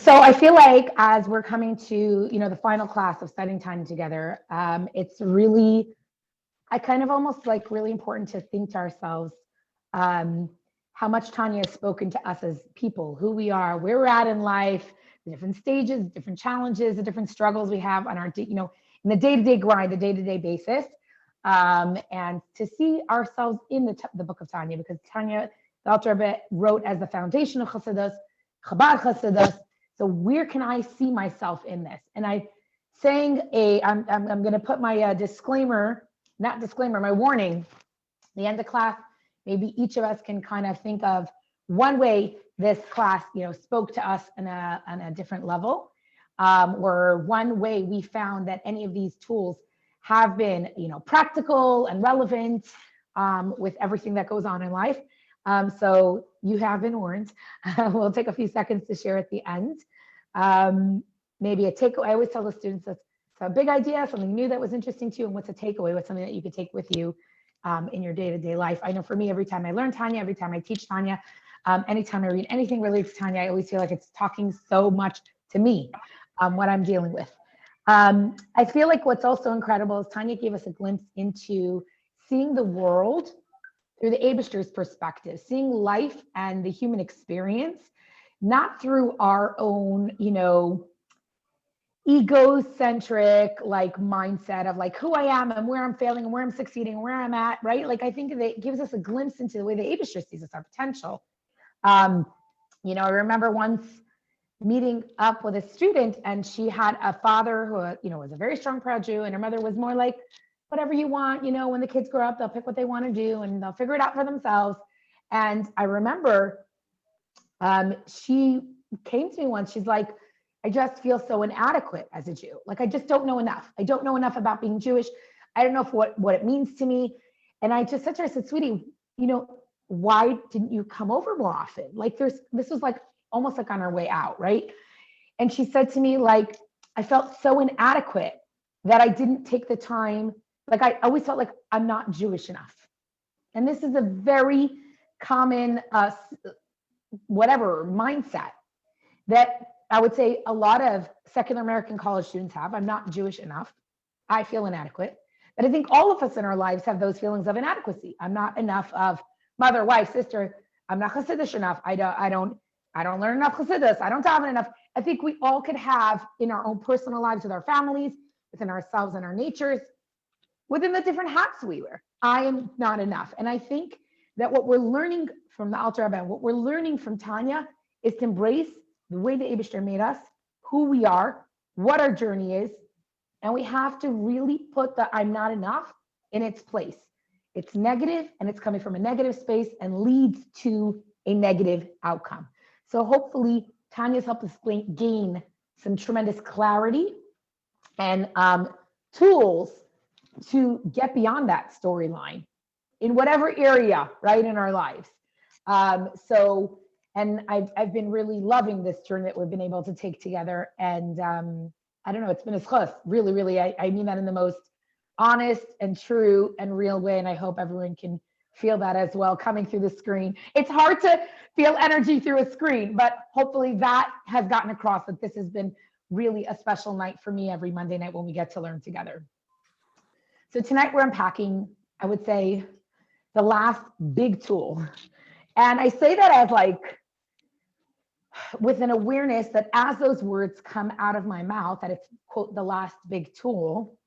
So I feel like as we're coming to, the final class of studying Tanya together, it's really, I kind of almost like really important to think to ourselves um, how much Tanya has spoken to us as people, who we are, where we're at in life, the different stages, different challenges, the different struggles we have on our, in the day-to-day grind, the day-to-day basis, and to see ourselves in the book of Tanya, because Tanya, the Alter Rebbe, wrote as the foundation of Chassidus, Chabad Chassidus. So where can I see myself in this? And I'm going to put my disclaimer, not disclaimer, my warning, the end of class. Maybe each of us can kind of think of one way this class, spoke to us on a different level, or one way we found that any of these tools have been, practical and relevant with everything that goes on in life. So you have been warned. We'll take a few seconds to share at the end. Maybe a takeaway. I always tell the students that's a big idea, something new that was interesting to you, and what's a takeaway? What's something that you could take with you in your day-to-day life? I know for me, every time I learn Tanya, every time I teach Tanya, anytime I read anything related to Tanya, I always feel like it's talking so much to me, what I'm dealing with. I feel like what's also incredible is Tanya gave us a glimpse into seeing the world through the Abishter's perspective, seeing life and the human experience, not through our own, egocentric like mindset of like who I am and where I'm failing and where I'm succeeding and where I'm at, right? Like I think it gives us a glimpse into the way the Abishter sees us, our potential. I remember once meeting up with a student, and she had a father who, was a very strong, proud Jew, and her mother was more like, whatever you want, when the kids grow up, they'll pick what they want to do and they'll figure it out for themselves. And I remember she came to me once, she's like, I just feel so inadequate as a Jew. Like, I just don't know enough. I don't know enough about being Jewish. I don't know what it means to me. And I just said to her, I said, sweetie, why didn't you come over more often? Like this was like almost like on our way out, right? And she said to me, like, I felt so inadequate that I didn't take the time. Like I always felt like I'm not Jewish enough. And this is a very common mindset that I would say a lot of secular American college students have. I'm not Jewish enough. I feel inadequate. But I think all of us in our lives have those feelings of inadequacy. I'm not enough of mother, wife, sister. I'm not Hasidish enough. I don't learn enough Hasidus. I don't daven enough. I think we all could have in our own personal lives with our families, within ourselves and our natures, within the different hats we wear. I am not enough. And I think that what we're learning from the Alter Rebbe, what we're learning from Tanya, is to embrace the way the Eibishter made us, who we are, what our journey is, and we have to really put the I'm not enough in its place. It's negative, and it's coming from a negative space and leads to a negative outcome. So hopefully Tanya's helped us gain some tremendous clarity and tools to get beyond that storyline in whatever area, right, in our lives. And I've been really loving this journey that we've been able to take together. And I don't know, it's been a schus, really, really. I mean that in the most honest and true and real way. And I hope everyone can feel that as well coming through the screen. It's hard to feel energy through a screen, but hopefully that has gotten across that this has been really a special night for me every Monday night when we get to learn together. So tonight we're unpacking, I would say, the last big tool. And I say that as like, with an awareness that as those words come out of my mouth, that it's, quote, the last big tool,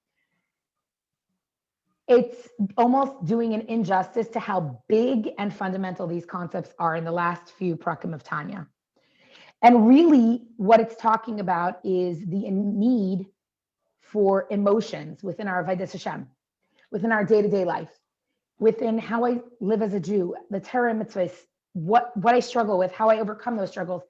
it's almost doing an injustice to how big and fundamental these concepts are in the last few prakim of Tanya. And really what it's talking about is the need for emotions within our Avodas Hashem, within our day-to-day life, within how I live as a Jew, the Torah mitzvahs, what I struggle with, how I overcome those struggles,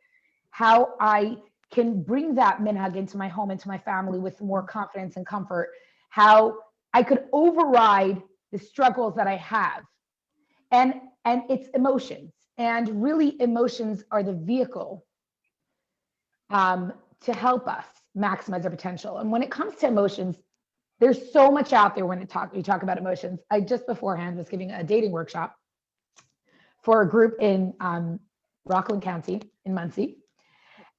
how I can bring that minhag into my home, into my family with more confidence and comfort, how I could override the struggles that I have. And it's emotions. And really emotions are the vehicle to help us maximize our potential. And when it comes to emotions, there's so much out there when we talk about emotions. I just beforehand was giving a dating workshop for a group in Rockland County in Muncie.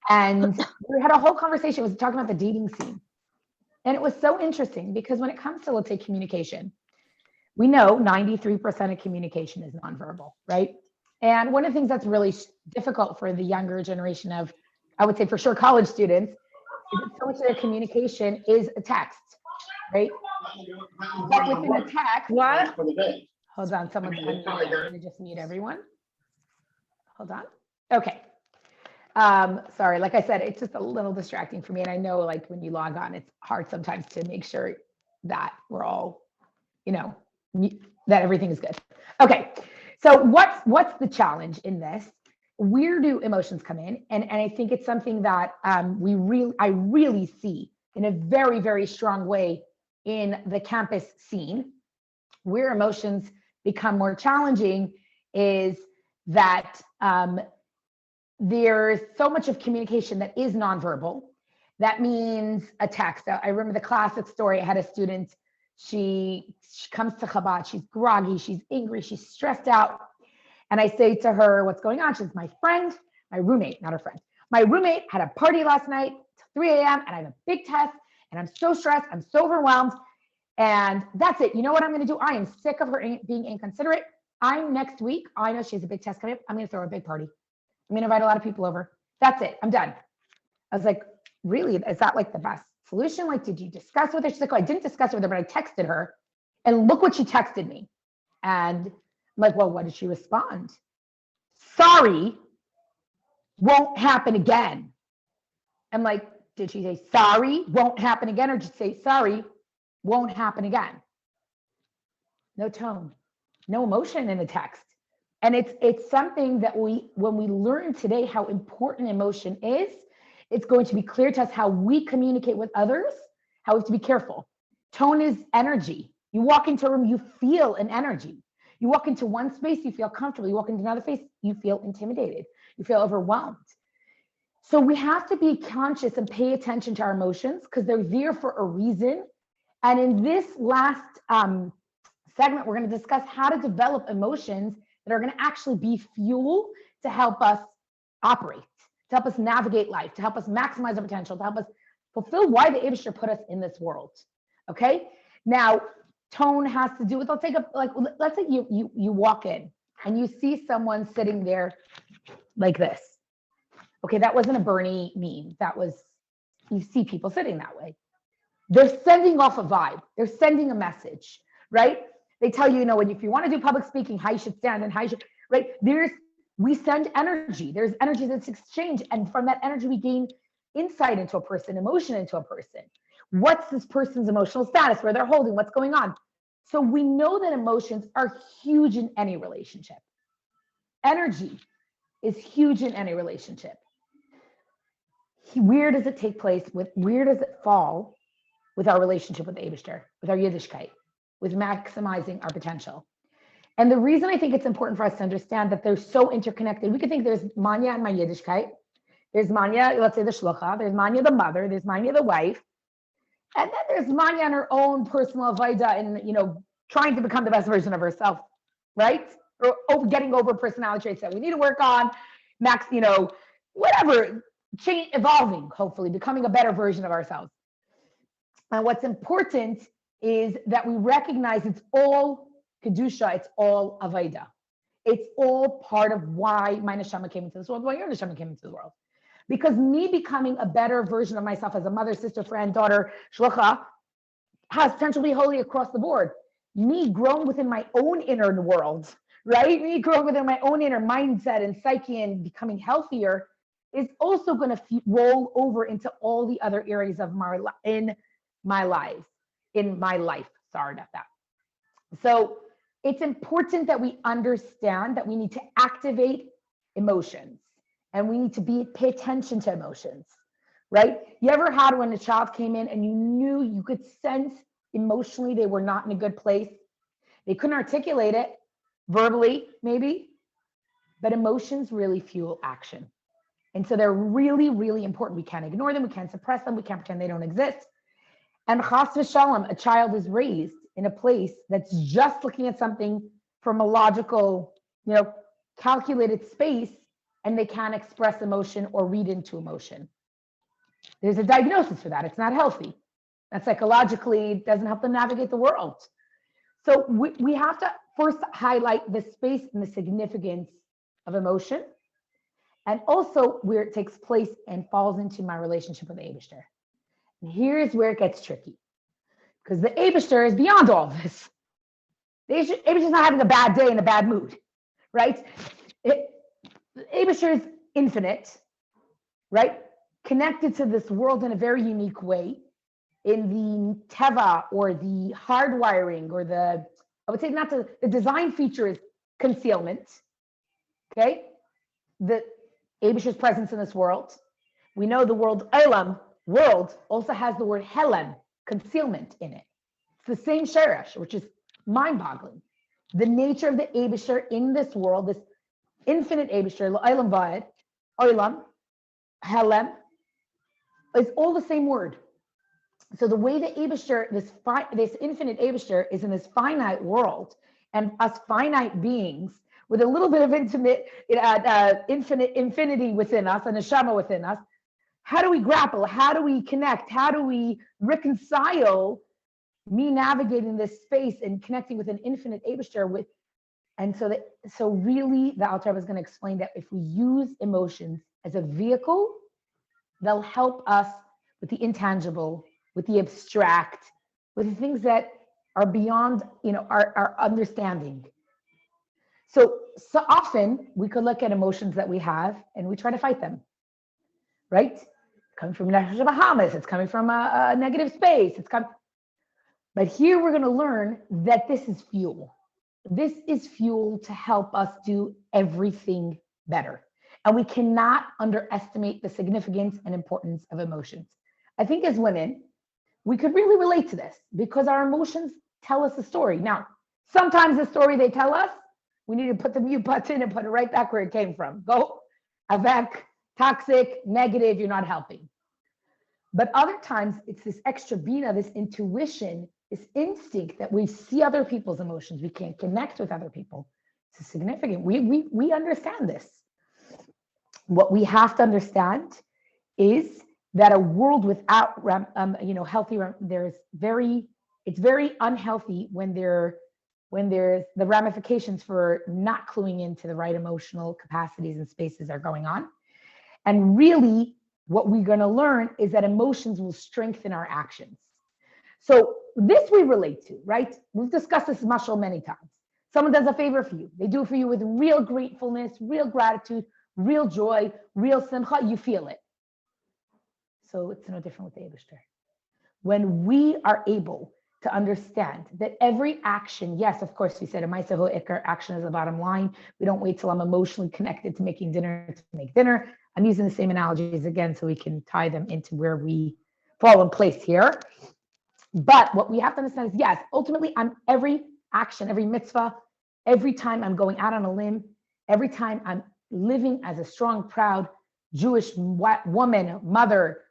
And we had a whole conversation. It was talking about the dating scene. And it was so interesting because when it comes to, let's say, communication, we know 93% of communication is nonverbal, right? And one of the things that's really difficult for the younger generation of, I would say for sure, college students, is that so much of their communication is a text, right? But within a text, What? Hold on, someone's unmuted. I'm going to just mute everyone. Hold on. Okay. Sorry, like I said, it's just a little distracting for me. And I know like when you log on, it's hard sometimes to make sure that we're all, that everything is good. Okay. So what's the challenge in this? Where do emotions come in? And I think it's something that I really see in a very, very strong way in the campus scene. Where emotions become more challenging is that there's so much of communication that is nonverbal. That means a text. I remember the classic story. I had a student, she comes to Chabad, she's groggy, she's angry, she's stressed out. And I say to her, what's going on? She says, my roommate, not her friend. My roommate had a party last night till 3 a.m. and I have a big test and I'm so stressed, I'm so overwhelmed. And that's it. You know what I'm going to do? I am sick of her being inconsiderate. Next week, I know she has a big test coming up. I'm going to throw a big party. I'm going to invite a lot of people over. That's it. I'm done. I was like, really? Is that like the best solution? Like, did you discuss with her? She's like, oh, I didn't discuss with her, but I texted her. And look what she texted me. And I'm like, well, what did she respond? Sorry, won't happen again. I'm like, did she say sorry, won't happen again? Or just say sorry, won't happen again? No tone, no emotion in the text. And it's something that when we learn today how important emotion is, it's going to be clear to us how we communicate with others, how we have to be careful. Tone is energy. You walk into a room, you feel an energy. You walk into one space, you feel comfortable. You walk into another space, you feel intimidated. You feel overwhelmed. So we have to be conscious and pay attention to our emotions because they're there for a reason. And in this last segment, we're going to discuss how to develop emotions that are going to actually be fuel to help us operate, to help us navigate life, to help us maximize our potential, to help us fulfill why the Eibusher put us in this world. Okay. Now, tone has to do with, let's say you walk in and you see someone sitting there like this. Okay, that wasn't a Bernie meme. That was, you see people sitting that way. They're sending off a vibe. They're sending a message, right? They tell you, if you want to do public speaking, how you should stand and how you should, right? We send energy. There's energy that's exchanged. And from that energy, we gain insight into a person, emotion into a person. What's this person's emotional status, where they're holding, what's going on? So we know that emotions are huge in any relationship. Energy is huge in any relationship. Where does it take place where does it fall with our relationship with the Eibusher, with our Yiddishkeit, with maximizing our potential? And the reason I think it's important for us to understand that they're so interconnected, we could think there's Manya and my Yiddishkeit. There's Manya, let's say the shlucha, there's Manya the mother, there's Manya the wife, and then there's Manya on her own personal avodah and, trying to become the best version of herself, right? Or getting over personality traits that we need to work on, whatever, change, evolving, hopefully, becoming a better version of ourselves. And what's important is that we recognize it's all Kedusha, it's all Avodah. It's all part of why my neshama came into this world, why your neshama came into the world. Because me becoming a better version of myself as a mother, sister, friend, daughter, shlucha, has potential to be holy across the board. Me growing within my own inner world, right? Me growing within my own inner mindset and psyche and becoming healthier is also going to roll over into all the other areas of my life. Sorry about that. So it's important that we understand that we need to activate emotions and we need to pay attention to emotions, right? You ever had when a child came in and you could sense emotionally they were not in a good place? They couldn't articulate it verbally, maybe, but emotions really fuel action. And so they're really, really important. We can't ignore them. We can't suppress them. We can't pretend they don't exist. And chas v'shalom, a child is raised in a place that's just looking at something from a logical, calculated space. and they can't express emotion or read into emotion. There's a diagnosis for that. It's not healthy. That psychologically doesn't help them navigate the world. So we have to first highlight the space and the significance of emotion, and also where it takes place and falls into my relationship with the Eibishter. And here's where it gets tricky, because the Eibishter is beyond all of this. The Eibishter is not having a bad day and a bad mood, right? The Eibishter is infinite, right? Connected to this world in a very unique way, in the teva, or the hardwiring, or I would say not the design feature is concealment, okay? The Eibishter's presence in this world. We know the word olam, world, also has the word helem, concealment, in it. It's the same sheresh, which is mind-boggling. The nature of the Eibishter in this world, this infinite Eibishter, olam va'ed, olam, helem, is all the same word. So the way the Eibishter, this infinite Eibishter, is in this finite world, and us finite beings with a little bit of infinity within us, and a neshama within us, how do we grapple? How do we connect? How do we reconcile me navigating this space and connecting with an infinite Eibishter with? And so really, the Alter Rebbe is going to explain that if we use emotions as a vehicle, they'll help us with the intangible, with the abstract, with the things that are beyond, our understanding. So often we could look at emotions that we have and we try to fight them, right? It's coming from Nefesh Bahamas, it's coming from a negative space, but here we're going to learn that this is fuel. This is fuel to help us do everything better. And we cannot underestimate the significance and importance of emotions. I think as women, we could really relate to this because our emotions tell us a story. Now, sometimes the story they tell us, we need to put the mute button and put it right back where it came from. Go, avec, toxic, negative, you're not helping. But other times it's this extra bina, this intuition, this instinct that we see other people's emotions. We can't connect with other people. It's significant. We understand this. What we have to understand is that a world without healthy, it's very unhealthy when there's the ramifications for not cluing into the right emotional capacities and spaces are going on. And really what we're going to learn is that emotions will strengthen our actions. So this we relate to, right? We've discussed this mashal many times. Someone does a favor for you. They do it for you with real gratefulness, real gratitude, real joy, real simcha. You feel it. So it's no different with the Eibishter. When we are able to understand that every action, yes, of course, we said a ma'asehu ikar, action is the bottom line. We don't wait till I'm emotionally connected to making dinner to make dinner. I'm using the same analogies again so we can tie them into where we fall in place here. But what we have to understand is, yes, ultimately, every action, every mitzvah, every time I'm going out on a limb, every time I'm living as a strong, proud Jewish woman, mother,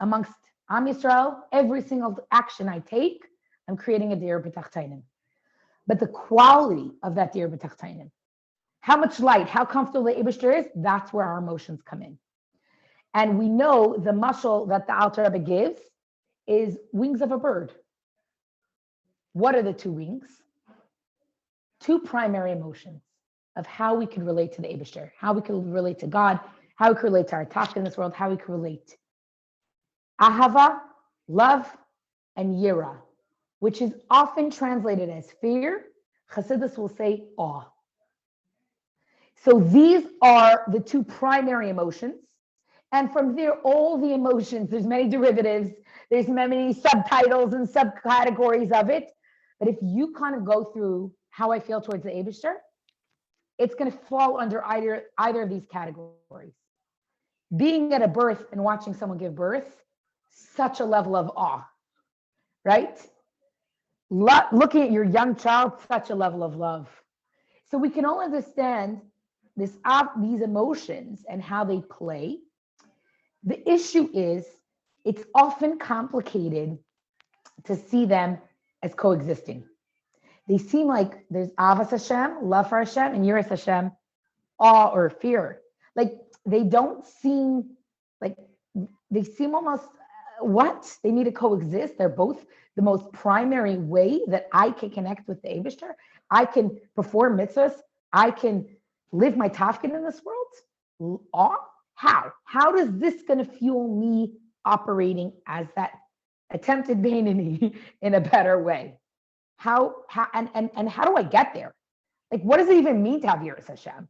amongst Am Yisrael, every single action I take, I'm creating a dir b'tachtainim. But the quality of that dir b'tachtainim, how much light, how comfortable the Eibishter is, that's where our emotions come in. And we know the mashal that the Alter Rebbe gives is wings of a bird. What are the two wings? Two primary emotions of how we can relate to the Eibishter, how we can relate to God, how we can relate to our task in this world, how we can relate. Ahava, love, and yira, which is often translated as fear. Chassidus will say awe. So these are the two primary emotions. And from there, all the emotions, there's many derivatives, there's many subtitles and subcategories of it. But if you kind of go through how I feel towards the Eibishter, it's going to fall under either of these categories. Being at a birth and watching someone give birth, such a level of awe, right? Looking at your young child, such a level of love. So we can all understand these emotions and how they play. The issue is it's often complicated to see them as coexisting. They seem like there's Avas Hashem, love for Hashem, and Yiras Hashem awe or fear. Like they don't seem like they seem almost what? They need to coexist. They're both the most primary way that I can connect with the Eibishter. I can perform mitzvahs. I can live my tafkin in this world. Awe? How? How is this going to fuel me operating as that attempted Beinoni in a better way? How and how do I get there? Like, what does it even mean to have Yiras Hashem?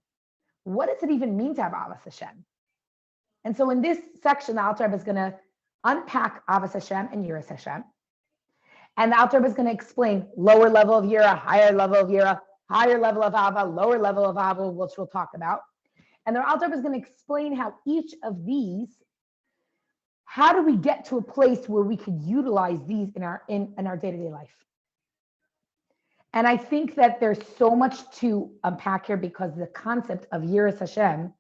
What does it even mean to have Avas Hashem? And so in this section, the Alter Rebbe is going to unpack Avas Hashem and Yiras Hashem. And the Alter Rebbe is going to explain lower level of Yira, higher level of Yira, higher level of Ava, lower level of Ava, which we'll talk about. And the Alter Rebbe is going to explain how each of these, how do we get to a place where we could utilize these in our day-to-day life? And I think that there's so much to unpack here because the concept of Yiras Hashem,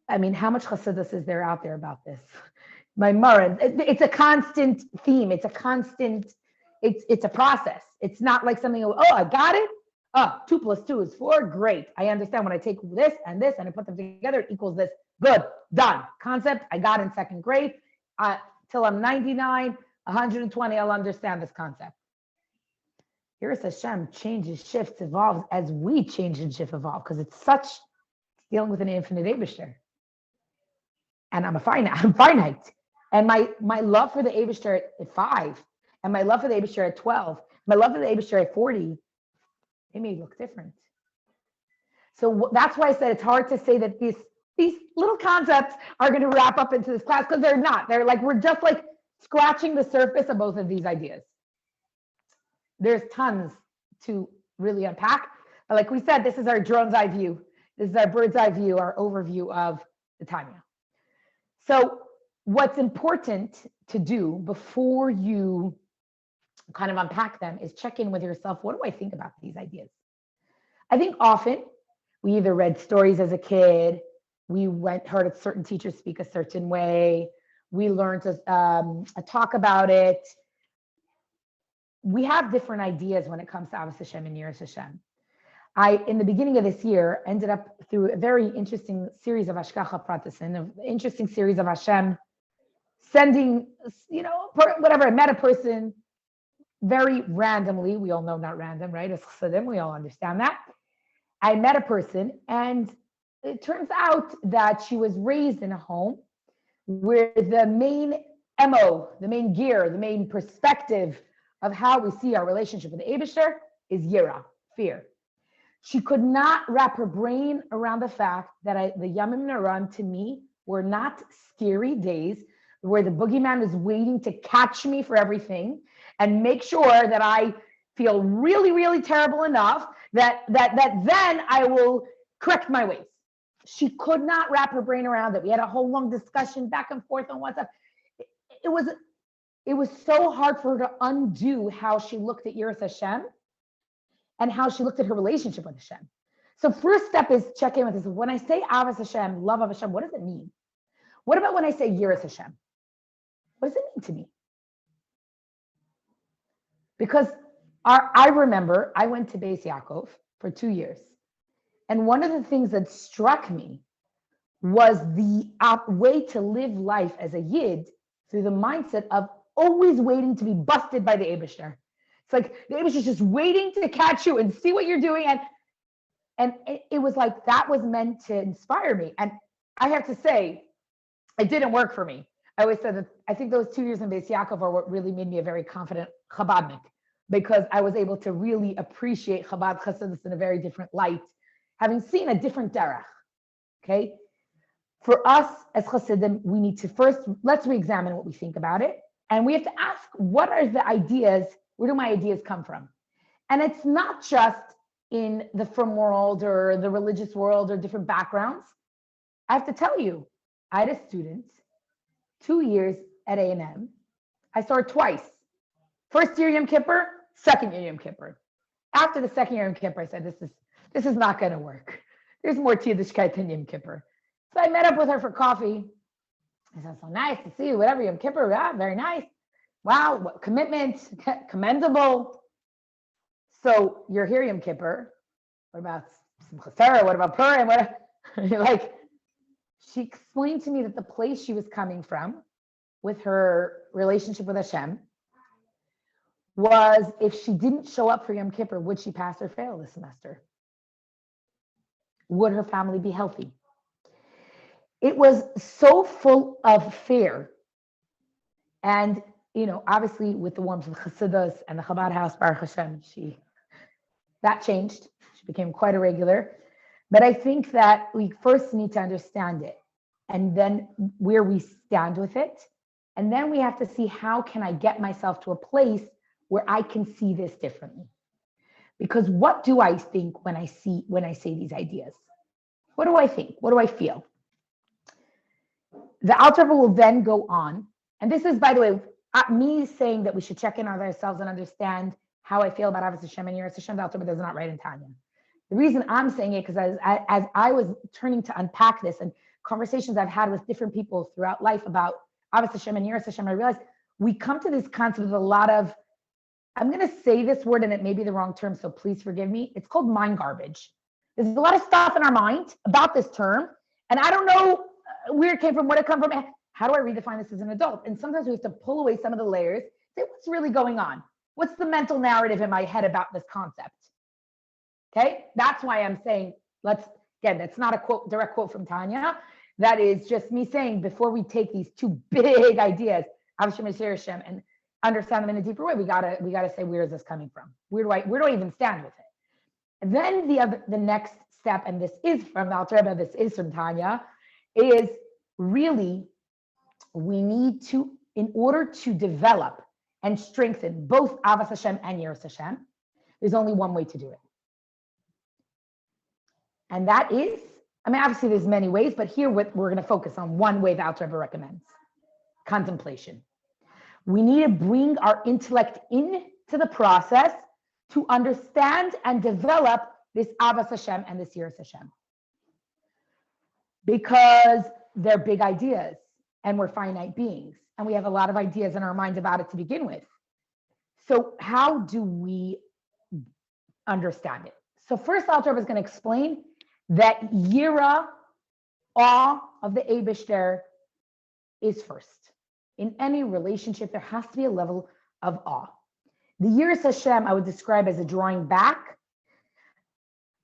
I mean, how much chassidus is there out there about this? My Mara, it's a constant theme. It's a constant, it's a process. It's not like something, oh, I got it. Oh, 2 + 2 is 4. Great. I understand when I take this and I put them together, it equals this. Good. Done. Concept I got in 2nd grade. Till I'm 99, 120, I'll understand this concept. Yiras Hashem changes, shifts, evolves as we change and shift, evolve, because it's dealing with an infinite Eibishter. And I'm finite. And my love for the Eibishter at 5, and my love for the Eibishter at 12, my love for the Eibishter at 40, they may look different. So that's why I said it's hard to say that these little concepts are going to wrap up into this class, because they're not. They're like, we're just like scratching the surface of both of these ideas. There's tons to really unpack. But like we said, this is our drone's eye view. This is our bird's eye view, our overview of the Tanya. So what's important to do before you kind of unpack them is check in with yourself. What do I think about these ideas? I think often we either read stories as a kid, we heard a certain teacher speak a certain way, we learned to talk about it. We have different ideas when it comes to Avas Hashem and Yiras Hashem. I, in the beginning of this year, ended up through a very interesting series of Hashgacha Pratis, an interesting series of Hashem sending, whatever. I met a person very randomly. We all know not random, right? As Chassidim, we all understand that. I met a person, and it turns out that she was raised in a home where the main MO, the main gear, the main perspective of how we see our relationship with the Eibishter is Yira, fear. She could not wrap her brain around the fact that the Yamim Naran to me were not scary days where the boogeyman is waiting to catch me for everything and make sure that I feel really, really terrible enough that then I will correct my ways. She could not wrap her brain around it. We had a whole long discussion back and forth on WhatsApp. It was so hard for her to undo how she looked at Yiras Hashem and how she looked at her relationship with Hashem. So first step is check in with this. When I say Avas Hashem, love of Hashem, what does it mean? What about when I say Yiras Hashem? What does it mean to me? Because I remember I went to Beis Yaakov for 2 years. And one of the things that struck me was the way to live life as a Yid through the mindset of always waiting to be busted by the Eibishter. It's like the Eibishter's just waiting to catch you and see what you're doing. And it was like that was meant to inspire me. And I have to say, it didn't work for me. I always said that I think those 2 years in Beis Yaakov are what really made me a very confident Chabadnik, because I was able to really appreciate Chabad Chassidus in a very different light, having seen a different derech. Okay? For us as Chassidim, we need to first, let's re-examine what we think about it. And we have to ask, what are the ideas? Where do my ideas come from? And it's not just in the frum world or the religious world or different backgrounds. I have to tell you, I had a student, 2 years at A&M. I saw her twice. First year Yom Kippur, second year Yom Kippur. After the second year Yom Kippur, I said, this is not going to work. There's more to Yiddishkeit than Yom Kippur. So I met up with her for coffee. I said, so nice to see you, whatever, Yom Kippur, yeah, very nice. Wow, what commitment, commendable. So you're here Yom Kippur. What about Simchas Torah? What about Purim? Like, she explained to me that the place she was coming from with her relationship with Hashem was, if she didn't show up for Yom Kippur, would she pass or fail this semester? Would her family be healthy? It was so full of fear. And, obviously with the warmth of the Chassidus and the Chabad house, Baruch Hashem, that changed. She became quite a regular. But I think that we first need to understand it, and then where we stand with it. And then we have to see, how can I get myself to a place where I can see this differently? Because what do I think when I say these ideas? What do I think? What do I feel? The Alter Rebbe will then go on, and this is, by the way, me saying that we should check in on ourselves and understand how I feel about Avos Hashem and Yiras Hashem. The Alter Rebbe does not write in Tanya. The reason I'm saying it, because as I was turning to unpack this, and conversations I've had with different people throughout life about Avos Hashem and Yiras Hashem, I realized we come to this concept with a lot of, I'm going to say this word and it may be the wrong term, so please forgive me. It's called mind garbage. There's a lot of stuff in our mind about this term, and I don't know where it came from, what it come from. How do I redefine this as an adult? And sometimes we have to pull away some of the layers, say, what's really going on? What's the mental narrative in my head about this concept? Okay, that's why I'm saying, that's not a direct quote from Tanya. That is just me saying, before we take these two big ideas, Avos Hashem and Yiras Hashem, and understand them in a deeper way, we gotta say, where is this coming from? Where do I even stand with it? And then the next step, and this is from the Alter Rebbe, this is from Tanya, is really, we need to, in order to develop and strengthen both Avos Hashem and Yiras Hashem, there's only one way to do it. And that is, obviously there's many ways, but here we're going to focus on one way the Alter Rebbe recommends: contemplation. We need to bring our intellect into the process to understand and develop this Avos Hashem and this Yiras Hashem. Because they're big ideas, and we're finite beings, and we have a lot of ideas in our mind about it to begin with. So how do we understand it? So first, Alter Rebbe is going to explain that Yira, awe of the Eibishter, is first. In any relationship, there has to be a level of awe. The Yiras Hashem I would describe as a drawing back,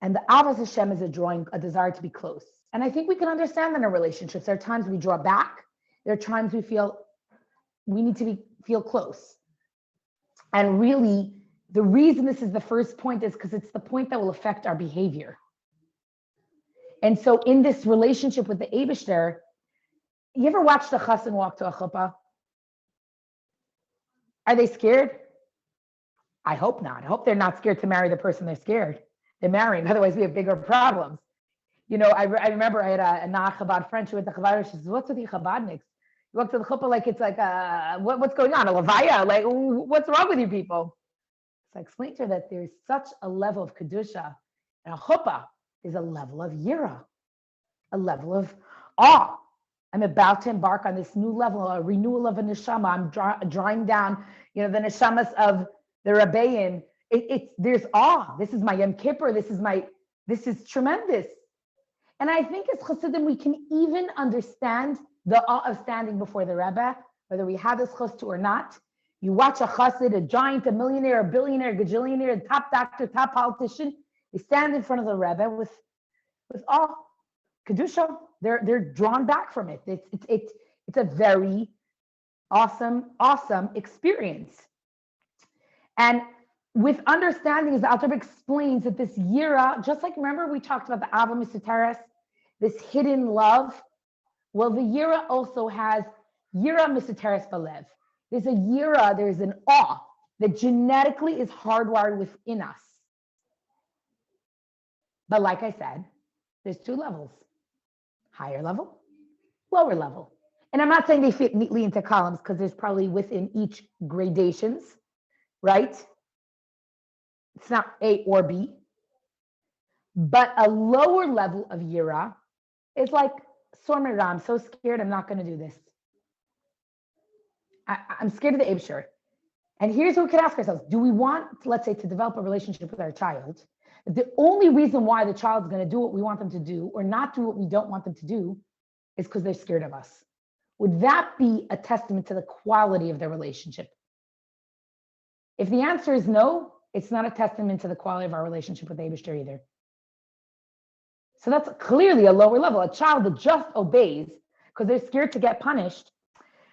and the Avos Hashem is a desire to be close. And I think we can understand that in our relationships. There are times we draw back. There are times we feel we need to feel close. And really, the reason this is the first point is because it's the point that will affect our behavior. And so in this relationship with the Eibishter, you ever watch the chassan walk to a chuppah? Are they scared? I hope not. I hope they're not scared to marry the person they're scared. They're marrying, otherwise we have bigger problems. I remember I had a non-Chabad friend who went to Chabad. She says, "What's with the Chabadniks? You walk to the chuppah like it's like what's going on? A levaya? Like, what's wrong with you people?" So I explained to her that there's such a level of kedusha, and a chuppah is a level of yira, a level of awe. I'm about to embark on this new level, a renewal of a neshama. I'm drawing down, the neshamas of the Rebbeim. There's awe. This is my Yom Kippur. This is tremendous. And I think as Chassidim, we can even understand the awe of standing before the Rebbe, whether we have this chus to or not. You watch a chassid, a giant, a millionaire, a billionaire, a gajillionaire, a top doctor, top politician. They stand in front of the Rebbe with awe, kedusha. They're drawn back from it. It's a very awesome experience. And with understanding, as the Alter Rebbe explains, that this yira, just like, remember we talked about the Ava Misoteres, this hidden love. Well, the yira also has yira Misoteres balev. There's a yira, there's an awe that genetically is hardwired within us. But like I said, there's two levels: higher level, lower level. And I'm not saying they fit neatly into columns, because there's probably within each gradations, right? It's not A or B. But a lower level of yira is like, Sormira, I'm so scared, I'm not going to do this. I'm scared of the Eibishter. And here's what we could ask ourselves. Do we want, let's say, to develop a relationship with our child? The only reason why the child's going to do what we want them to do or not do what we don't want them to do is because they're scared of us. Would that be a testament to the quality of their relationship? If the answer is no, it's not a testament to the quality of our relationship with Eibishter either. So that's clearly a lower level. A child that just obeys because they're scared to get punished,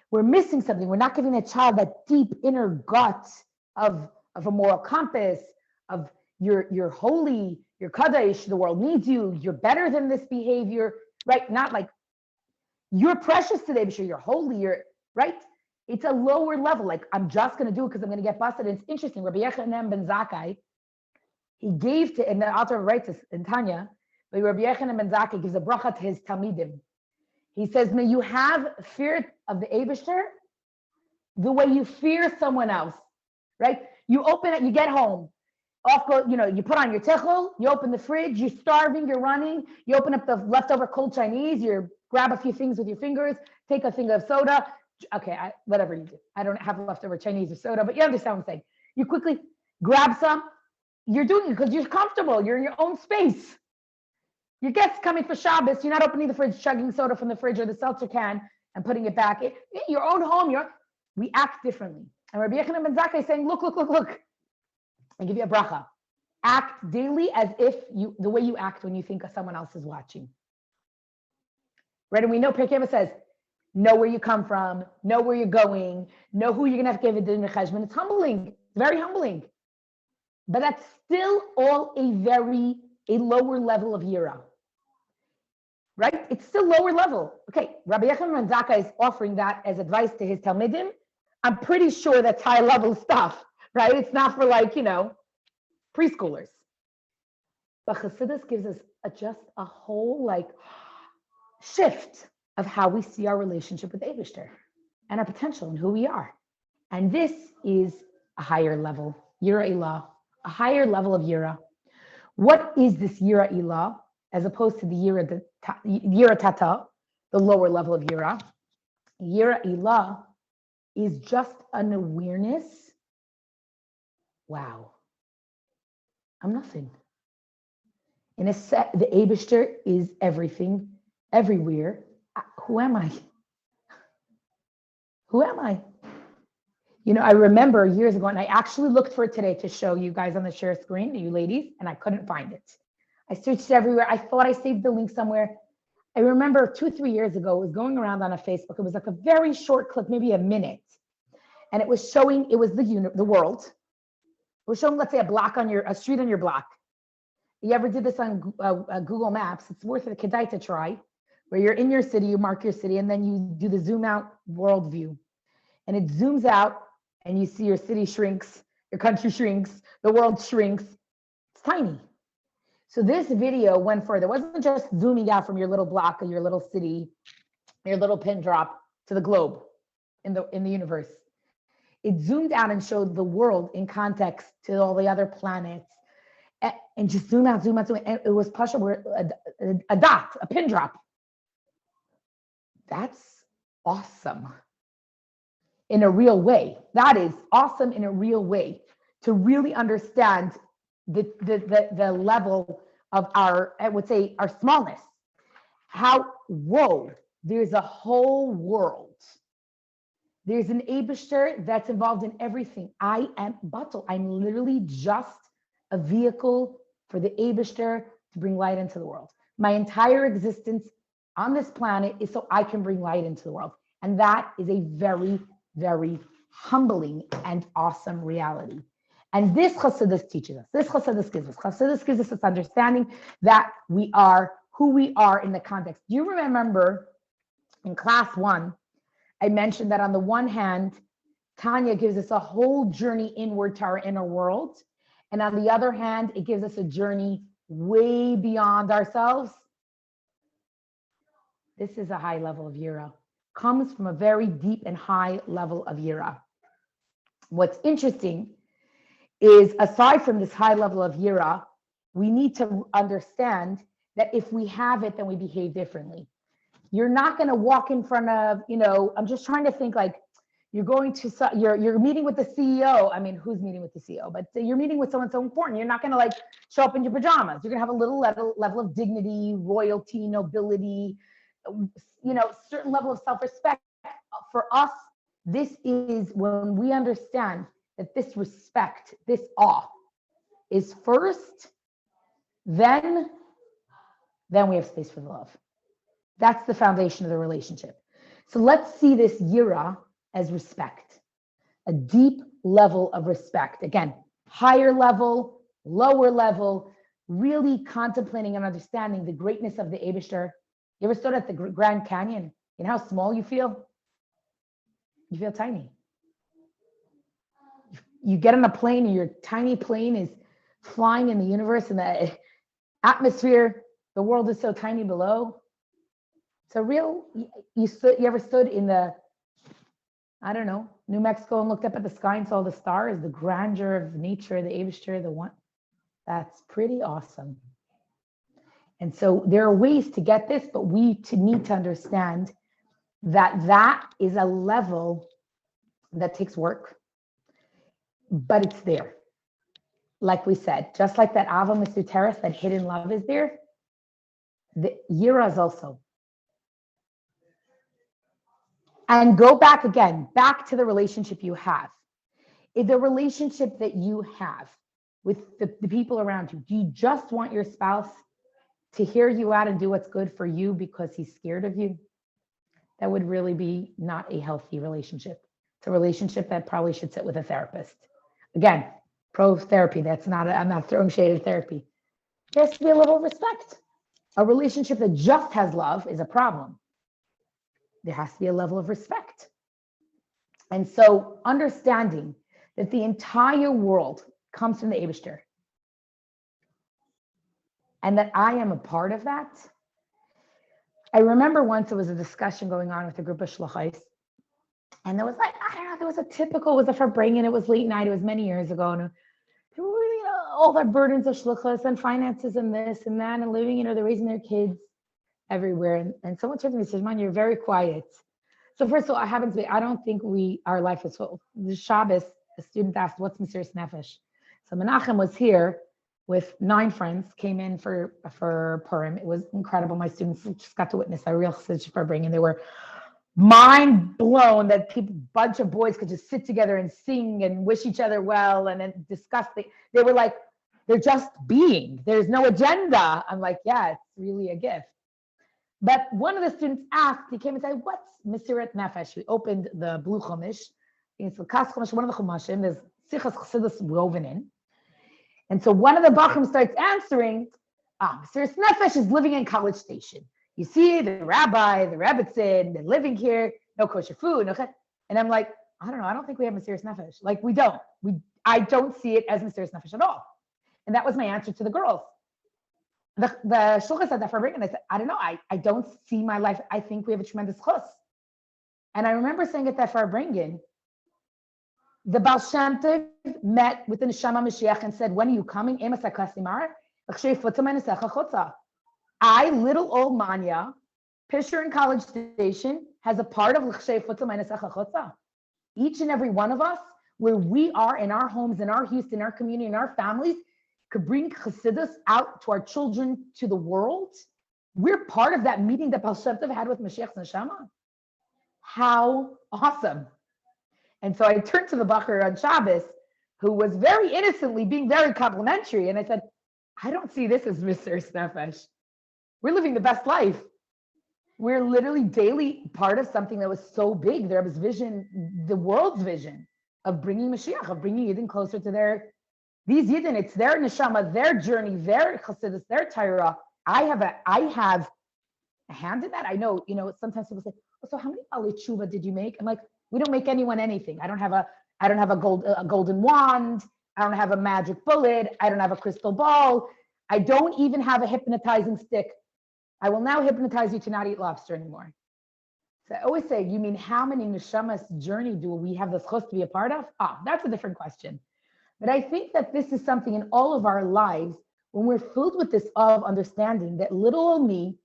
we're missing something. We're not giving the child that deep inner gut of a moral compass, of you're holy, you're kadosh, the world needs you, you're better than this behavior, right? Not like you're precious today, but you're holy, you're right. It's a lower level. Like I'm just going to do it because I'm going to get busted. And it's interesting. Rabbi Yechanan ben Zakkai, he gave to, and the author writes this in Tanya, but Rabbi Yechanan ben Zakkai gives a bracha to his talmidim. He says, may you have fear of the Eibishter the way you fear someone else, right? You open it, you get home. You put on your tichel, you open the fridge, you're starving, you're running, you open up the leftover cold Chinese, you grab a few things with your fingers, take a thing of soda. Okay, whatever you do. I don't have leftover Chinese or soda, but you understand what I'm saying. You quickly grab some. You're doing it because you're comfortable. You're in your own space. Your guests coming for Shabbos, you're not opening the fridge, chugging soda from the fridge or the seltzer can and putting it back. Your own home, we act differently. And Rabbi Yechanan ben Zakkai is saying, look. I give you a bracha. Act daily as if the way you act when you think someone else is watching. Right? And we know Pirkei Avos says, know where you come from, know where you're going, know who you're going to have to give a din cheshbon. It's humbling. It's very humbling. But that's still all a lower level of yira. Right? It's still lower level. Okay, Rabbi Yechanan ben Zakkai is offering that as advice to his talmidim. I'm pretty sure that's high level stuff, right? It's not for preschoolers. But Chassidus gives us just a whole shift of how we see our relationship with Eibishter and our potential and who we are. And this is a higher level, Yira Ilah, a higher level of Yira. What is this Yira Ilah as opposed to the Yira Tata, the lower level of Yira? Yira Ilah is just an awareness. Wow, I'm nothing. The Eibishter is everything, everywhere. Who am I? Who am I? I remember years ago, and I actually looked for it today to show you guys on the share screen, you ladies, and I couldn't find it. I searched everywhere. I thought I saved the link somewhere. I remember 2-3 years ago, it was going around on a Facebook. It was like a very short clip, maybe a minute. And it was showing, it was the world. It was showing, let's say, a street on your block. You ever did this on Google Maps? It's worth it, kedai to try, where you're in your city, you mark your city, and then you do the zoom out world view. And it zooms out, and you see your city shrinks, your country shrinks, the world shrinks. It's tiny. So this video went further. It wasn't just zooming out from your little block or your little city, your little pin drop to the globe in the universe. It zoomed out and showed the world in context to all the other planets, and just zoom out. And it was a dot, a pin drop. That's awesome in a real way. That is awesome in a real way to really understand the level of our, I would say, our smallness. There's a whole world. There's an Eibishter that's involved in everything. I am Batel. I'm literally just a vehicle for the Eibishter to bring light into the world. My entire existence on this planet is so I can bring light into the world. And that is a very, very humbling and awesome reality. And this Chassidus teaches us. This Chassidus gives us. Chassidus gives us this understanding that we are who we are in the context. Do you remember in class 1, I mentioned that on the one hand, Tanya gives us a whole journey inward to our inner world. And on the other hand, it gives us a journey way beyond ourselves. This is a high level of Yira. Comes from a very deep and high level of Yira. What's interesting is, aside from this high level of Yira, we need to understand that if we have it, then we behave differently. You're not going to walk in front of, I'm just trying to think You're going to, you're meeting with the CEO. I mean, who's meeting with the CEO? But you're meeting with someone so important. You're not going to like show up in your pajamas. You're going to have a little level of dignity, royalty, nobility, certain level of self-respect. For us, this is when we understand that this respect, this awe is first, then we have space for the love. That's the foundation of the relationship. So let's see this yira as respect, a deep level of respect. Again, higher level, lower level, really contemplating and understanding the greatness of the Eibishter. You ever stood at the Grand Canyon? You know how small you feel? You feel tiny. You get on a plane and your tiny plane is flying in the universe and the atmosphere, the world is so tiny below. It's a real, you ever stood in the, I don't know, New Mexico and looked up at the sky and saw the stars, the grandeur of nature, the Eibishter, the one. That's pretty awesome. And so there are ways to get this, but we need to understand that that is a level that takes work, but it's there. Like we said, just like that Ava Misuteres, that hidden love is there, the Yira is also. And go back again, back to the relationship you have. In the relationship that you have with the people around you, do you just want your spouse to hear you out and do what's good for you because he's scared of you? That would really be not a healthy relationship. It's a relationship that probably should sit with a therapist. Again, pro therapy, I'm not throwing shade at therapy. There has to be a little respect. A relationship that just has love is a problem. There has to be a level of respect. And so understanding that the entire world comes from the Eibishter and that I am a part of that. I remember once there was a discussion going on with a group of shlachos, and there was like, I don't know, there was a typical, it was a farbrengen, it was late night, it was many years ago, and there were, all the burdens of shluchos and finances and this and that and living, they're raising their kids everywhere. And someone turned to me and said, "Man, you're very quiet." So first of all, I happen to be, I don't think our life is full. The Shabbos, a student asked, "What's Mesiras Nefesh?" So Menachem was here with 9 friends, came in for Purim. It was incredible. My students just got to witness a real chiddush farbrengen, and they were mind blown that bunch of boys could just sit together and sing and wish each other well and then discuss. They were like, they're just being. There's no agenda. I'm like, yeah, it's really a gift. But one of the students asked, he came and said, "What's Mesirat Nefesh?" We opened the blue chumash. It's the Kas Chumash, one of the chumashim. There's Sichas Chassidus woven in. And so one of the Bachrim starts answering, Mesiras Nefesh is living in College Station. You see the rabbi, the rebbitzin, they're living here, no kosher food, and I'm like, I don't know, I don't think we have Mesiras Nefesh. Like I don't see it as Mesiras Nefesh at all. And that was my answer to the girls. The shulchan said that farbrengen, and I said, I don't know, I don't see my life. I think we have a tremendous chus. And I remember saying at that farbrengen, the Baal Shem Tov met with the Neshama Mashiach and said, "When are you coming?" I, little old Manya, Pisher in College Station, has a part of L'chshei Futza Meinesecha Chutza. Each and every one of us, where we are in our homes, in our Houston, our community, in our families, could bring Chassidus out to our children, to the world. We're part of that meeting that Baal Shem Tov had with Mashiach's Neshama. How awesome. And so I turned to the Bacher on Shabbos, who was very innocently being very complimentary. And I said, I don't see this as Mesiras Nefesh. We're living the best life. We're literally daily part of something that was so big. There was vision, the world's vision of bringing Mashiach, of bringing Yidden closer to these Yidden. It's their neshama, their journey, their chassidus, their Torah. I have a hand in that. I know, sometimes people say, "Oh, so how many Baalei Tshuva did you make?" I'm like, we don't make anyone anything. I don't have a golden wand. I don't have a magic bullet. I don't have a crystal ball. I don't even have a hypnotizing stick. I will now hypnotize you to not eat lobster anymore. So I always say, you mean how many neshamas journey do we have the chus to be a part of? That's a different question. But I think that this is something in all of our lives, when we're filled with this awe of understanding that little old me,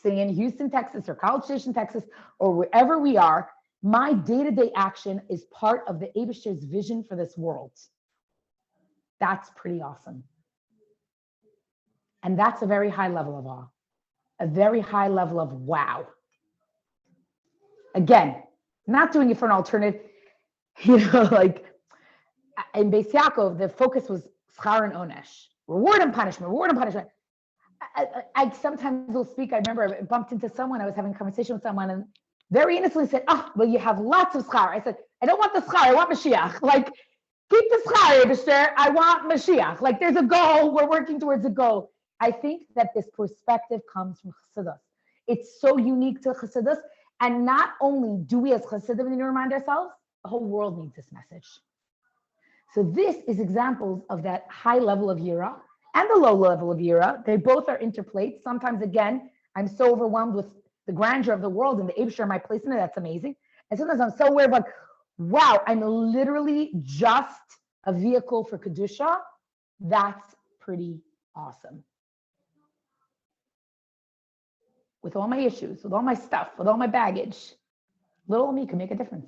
sitting in Houston, Texas, or College Station, Texas, or wherever we are, My day-to-day action is part of the Eibishter's vision for this world. That's pretty awesome. And that's a very high level of awe, a very high level of wow. Again, not doing it for an alternative, like in Beis Yaakov, the focus was schar and onesh, reward and punishment, reward and punishment. I sometimes will speak. I remember I bumped into someone. I was having a conversation with someone, and very innocently said, "Oh, well, you have lots of schar." I said, "I don't want the schar. I want Mashiach. Like, keep the schar, Eibishter. I want Mashiach. Like, there's a goal. We're working towards a goal." I think that this perspective comes from Chassidus. It's so unique to Chassidus, and not only do we as Chassidim need to remind ourselves, the whole world needs this message. So this is examples of that high level of Yira and the low level of Yira. They both are interplayed. Sometimes, again, I'm so overwhelmed with the grandeur of the world and the Eibishter, my place in it. That's amazing. And sometimes I'm so aware of like, wow, I'm literally just a vehicle for Kedusha. That's pretty awesome. With all my issues, with all my stuff, with all my baggage, little me can make a difference.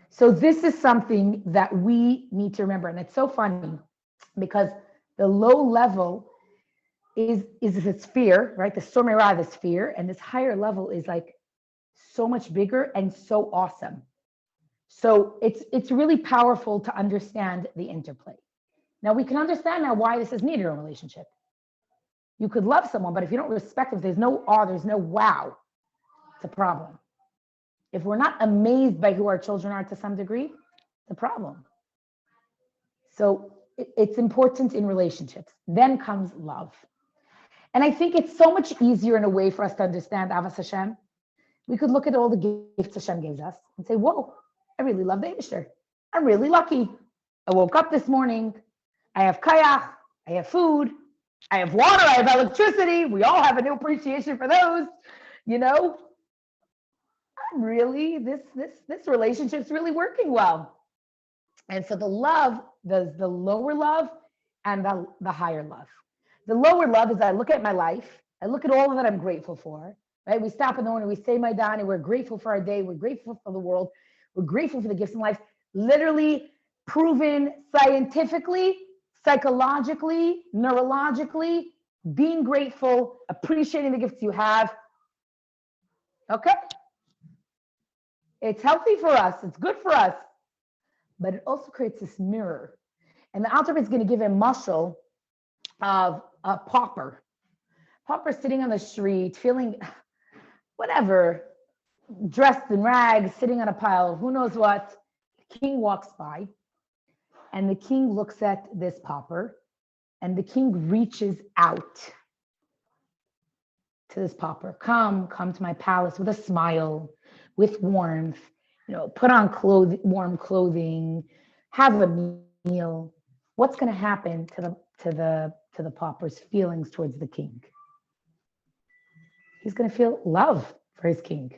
So this is something that we need to remember. And it's so funny because the low level is this fear, right? The stormera, this fear, and this higher level is like so much bigger and so awesome. So it's really powerful to understand the interplay. Now we can understand now why this is needed in a relationship. You could love someone, but if you don't respect, if there's no awe, there's no wow, it's a problem. If we're not amazed by who our children are to some degree, it's a problem. So it's important in relationships. Then comes love. And I think it's so much easier in a way for us to understand Avas Hashem. We could look at all the gifts Hashem gives us and say, whoa, I really love the Eibishter. I'm really lucky. I woke up this morning. I have kayach. I have food. I have water. I have electricity. We all have a new appreciation for those, Really, this relationship's really working well. And so the love, there's the lower love and the higher love. The lower love is I look at my life, I look at all that I'm grateful for, right? We stop in the morning, we say Maidani, we're grateful for our day, we're grateful for the world, we're grateful for the gifts in life, literally proven scientifically, psychologically, neurologically, being grateful, appreciating the gifts you have. Okay? It's healthy for us. It's good for us. But it also creates this mirror. And the Alter Rebbe is going to give a mashal of a pauper. Pauper sitting on the street, feeling whatever, dressed in rags, sitting on a pile, who knows what. The king walks by, and the king looks at this pauper, and the king reaches out to this pauper. Come to my palace with a smile, with warmth, put on warm clothing, have a meal. What's going to happen to the pauper's feelings towards the king? He's going to feel love for his king.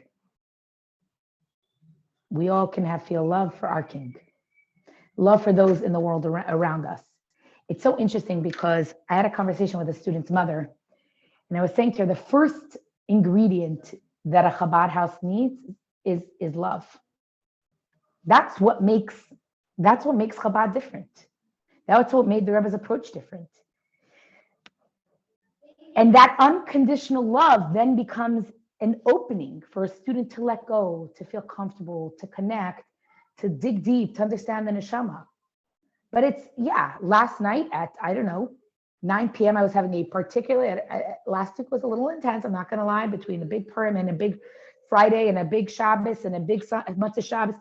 We all can feel love for our king, love for those in the world around us. It's so interesting because I had a conversation with a student's mother, and I was saying to her, the first ingredient that a Chabad house needs is love. That's what makes Chabad different. That's what made the Rebbe's approach different. And that unconditional love then becomes an opening for a student to let go, to feel comfortable, to connect, to dig deep, to understand the neshama. But last night at, 9 p.m., I was having a particular, last week was a little intense, I'm not going to lie, between a big Purim and a big Friday and a big Shabbos and a big Matzah Shabbos.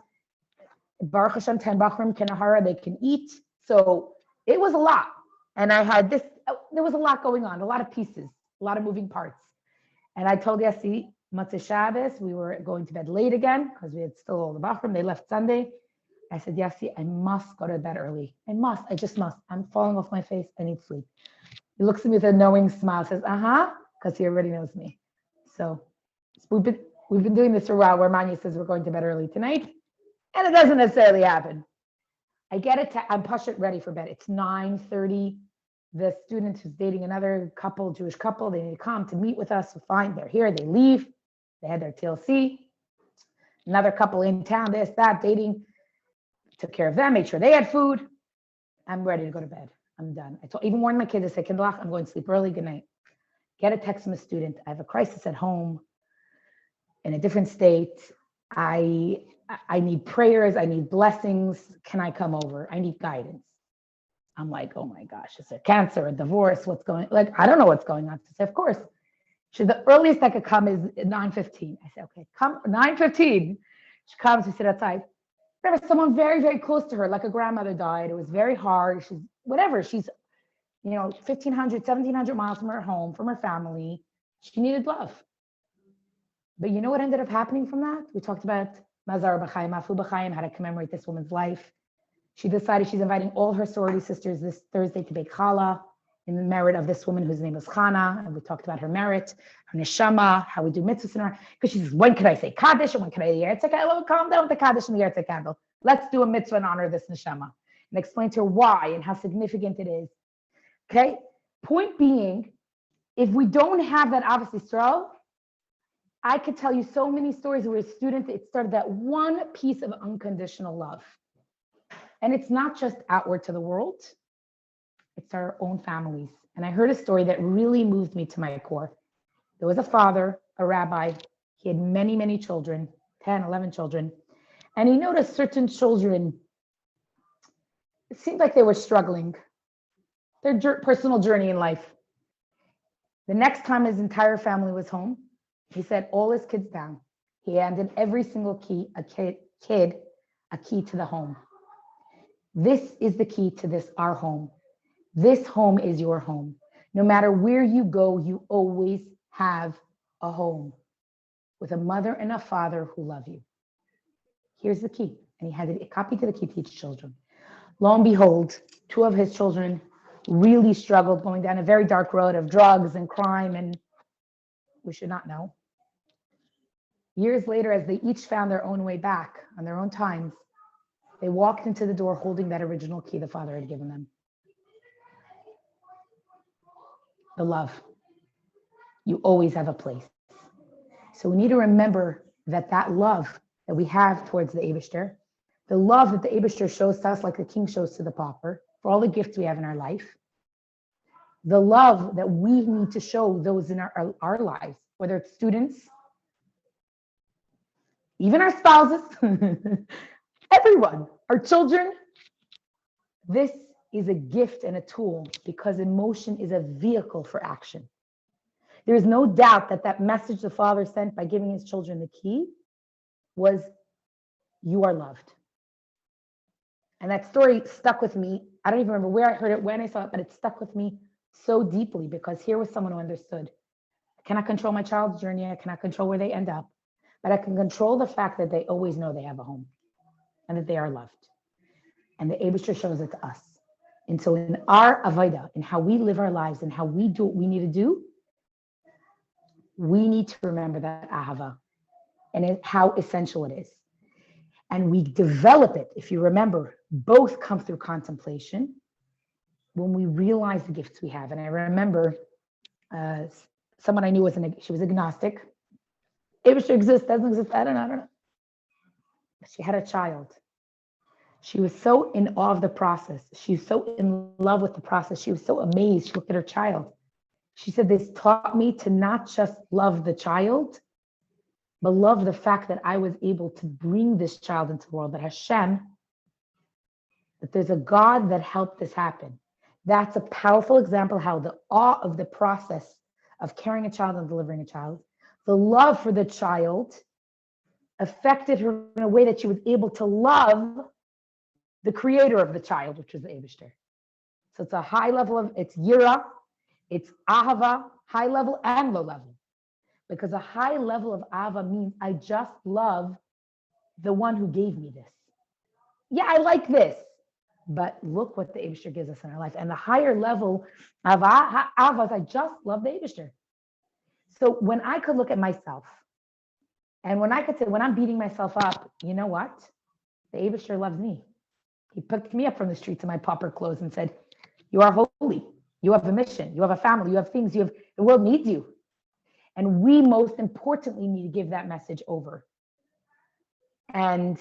Baruch Hashem, 10 Bachrim Kenahara, they can eat. So it was a lot. And I had there was a lot going on, a lot of pieces, a lot of moving parts. And I told Yassi, Matzah Shabbos, we were going to bed late again because we had still all the Bachrim. They left Sunday. I said, Yassi, I must go to bed early. I just must. I'm falling off my face. I need sleep. He looks at me with a knowing smile, says, because he already knows me. So we've been doing this for a while where Manya says we're going to bed early tonight, and it doesn't necessarily happen. I get it. I'm Pashut ready for bed. It's 9:30. The student who's dating another couple, Jewish couple, they need to come to meet with us. Fine, they're here. They leave. They had their TLC. Another couple in town, this, that, dating. Took care of them, made sure they had food. I'm ready to go to bed. I'm done. Even warned my kids, I said, Kindlach, I'm going to sleep early. Good night. Get a text from a student. I have a crisis at home in a different state. I need prayers. I need blessings. Can I come over? I need guidance. I'm like, oh my gosh, is there cancer, a divorce? What's going, like, I don't know what's going on. She said, of course. She said, the earliest I could come is 9:15. I said, okay, come 9:15. She comes, we sit outside. There was someone very, very close to her, like a grandmother died. It was very hard. She's whatever. She's, 1,500, 1,700 miles from her home, from her family. She needed love. But you know what ended up happening from that? We talked about Mazar B'chaim, Afu B'chaim, how to commemorate this woman's life. She decided she's inviting all her sorority sisters this Thursday to Beit Challah in the merit of this woman whose name is Chana. And we talked about her merit, her neshama, how we do mitzvahs in her. Because she says, when can I say Kaddish and when can I say Yerzeh candle? Calm down with the Kaddish and the Yerzeh candle. Let's do a mitzvah in honor of this neshama. And explain to her why and how significant it is. Okay? Point being, if we don't have that Avos Yisrael, I could tell you so many stories where students, it started that one piece of unconditional love. And it's not just outward to the world, it's our own families. And I heard a story that really moved me to my core. There was a father, a rabbi, he had many, many children, 10, 11 children. And he noticed certain children, it seemed like they were struggling, their personal journey in life. The next time his entire family was home, he set all his kids down. He handed every single kid a key to the home. This is the key to our home. This home is your home. No matter where you go, you always have a home with a mother and a father who love you. Here's the key. And he handed a copy to the key to each children. Lo and behold, two of his children really struggled going down a very dark road of drugs and crime, and we should not know. Years later, as they each found their own way back on their own times, they walked into the door holding that original key the father had given them. The love. You always have a place. So we need to remember that love that we have towards the Eibishter, the love that the Eibishter shows to us like the king shows to the pauper, for all the gifts we have in our life, the love that we need to show those in our lives, whether it's students, even our spouses, everyone, our children. This is a gift and a tool because emotion is a vehicle for action. There is no doubt that message the father sent by giving his children the key was, you are loved. And that story stuck with me. I don't even remember where I heard it, when I saw it, but it stuck with me so deeply because here was someone who understood. I cannot control my child's journey. I cannot control where they end up, but I can control the fact that they always know they have a home and that they are loved. And the Eibishter shows it to us. And so in our avodah, in how we live our lives and how we do what we need to do, we need to remember that ahava and how essential it is. And we develop it, if you remember, both come through contemplation when we realize the gifts we have. And I remember someone I knew she was agnostic. Eibishter exists, doesn't exist, I don't know. She had a child. She was so in awe of the process. She was so in love with the process. She was so amazed. She looked at her child. She said, this taught me to not just love the child, but love the fact that I was able to bring this child into the world, that Hashem, that there's a God that helped this happen. That's a powerful example how the awe of the process of carrying a child and delivering a child, the love for the child affected her in a way that she was able to love the creator of the child, which is the Eibishter. So it's a high level of, it's yira, it's ahava, high level and low level. Because a high level of ahava means I just love the one who gave me this. Yeah, I like this, but look what the Eibishter gives us in our life. And the higher level of ahava is I just love the Eibishter. So when I could look at myself, and when I could say, when I'm beating myself up, you know what? The Eibishter loves me. He picked me up from the streets in my pauper clothes and said, you are holy. You have a mission. You have a family. You have things. The world needs you. And we most importantly need to give that message over. and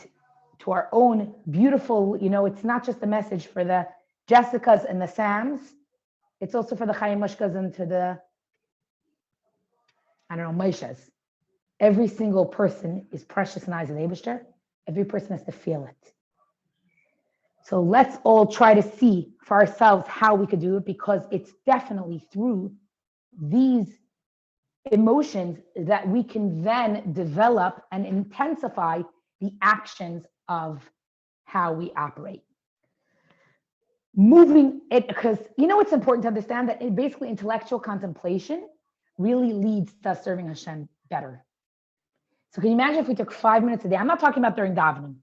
to our own beautiful, it's not just a message for the Jessicas and the Sams, it's also for the Chayimushkas and to the, Moishas. Every single person is precious in the eyes of the Eibishter. Every person has to feel it. So let's all try to see for ourselves how we could do it, because it's definitely through these emotions that we can then develop and intensify the actions of how we operate. Moving it, because it's important to understand that basically intellectual contemplation really leads to us serving Hashem better. So can you imagine if we took 5 minutes a day? I'm not talking about during davening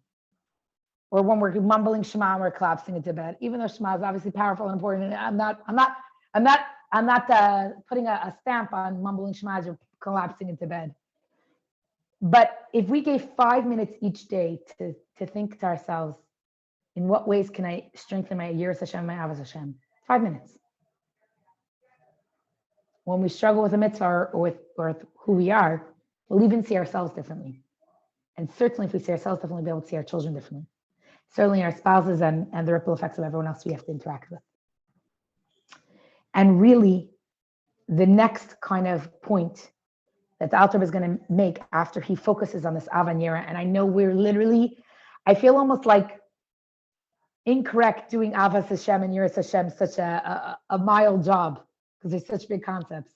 or when we're mumbling Shema and we're collapsing into bed, even though Shema is obviously powerful and important. And I'm not putting a stamp on mumbling Shema as you're collapsing into bed. But if we gave 5 minutes each day to think to ourselves, in what ways can I strengthen my Yiras Hashem, my Avos Hashem? 5 minutes. When we struggle with a mitzvah or with who we are, we'll even see ourselves differently. And certainly if we see ourselves differently, we'll be able to see our children differently. Certainly our spouses and the ripple effects of everyone else we have to interact with. And really, the next kind of point that the Alter Rebbe is going to make after he focuses on this Ava and Yira, and I know I feel almost like incorrect doing Avas Hashem and Yiras Hashem, such a mild job, because they're such big concepts.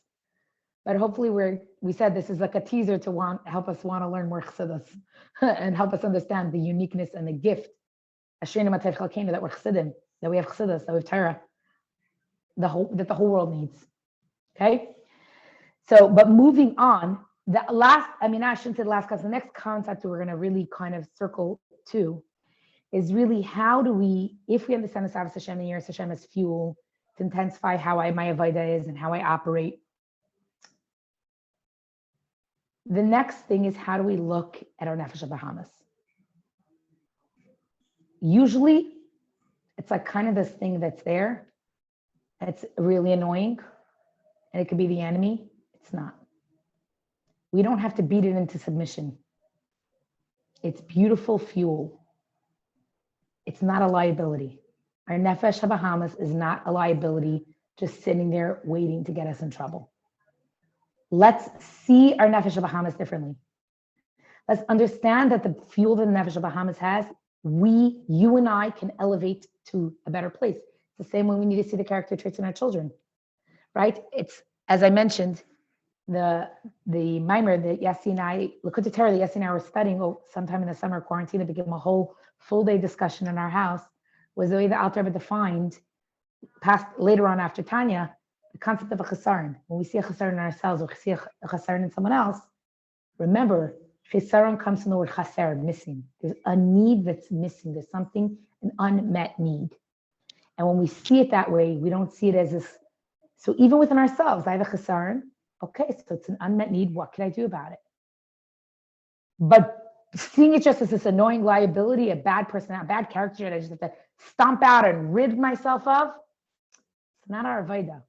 But hopefully we said this is like a teaser to help us want to learn more Chassidus and help us understand the uniqueness and the gift that we're Chassidim, that we have Chassidus, that we have Torah, that the whole world needs. Okay? So, but moving on, I shouldn't say the last concept, the next concept we're going to really kind of circle to is really how do we, if we understand the Avos Hashem and Yiras Hashem as fuel to intensify how my avodah is and how I operate. The next thing is, how do we look at our nefesh habahamis? Usually, it's like kind of this thing that's there. It's really annoying, and it could be the enemy. It's not. We don't have to beat it into submission. It's beautiful fuel. It's not a liability. Our nefesh habahamis is not a liability just sitting there waiting to get us in trouble. Let's see our nefesh habahamis differently. Let's understand that the fuel that the nefesh habahamis has, you and I can elevate to a better place. It's the same way we need to see the character traits in our children, right? It's, as I mentioned, the mimer that Yassi and I, L'Kutei Torah that Yassi and I were studying sometime in the summer quarantine, it became a whole full day discussion in our house, was the way the Alter Rebbe defined, passed later on after Tanya, the concept of a chesaron. When we see a chesaron in ourselves or we see a chesaron in someone else, remember, chesaron comes from the word chaser, missing. There's a need that's missing. There's something, an unmet need. And when we see it that way, we don't see it as this. So even within ourselves, I have a chesaron. Okay, so it's an unmet need. What can I do about it? But seeing it just as this annoying liability, a bad person, a bad character that I just have to stomp out and rid myself of, it's not our avodah.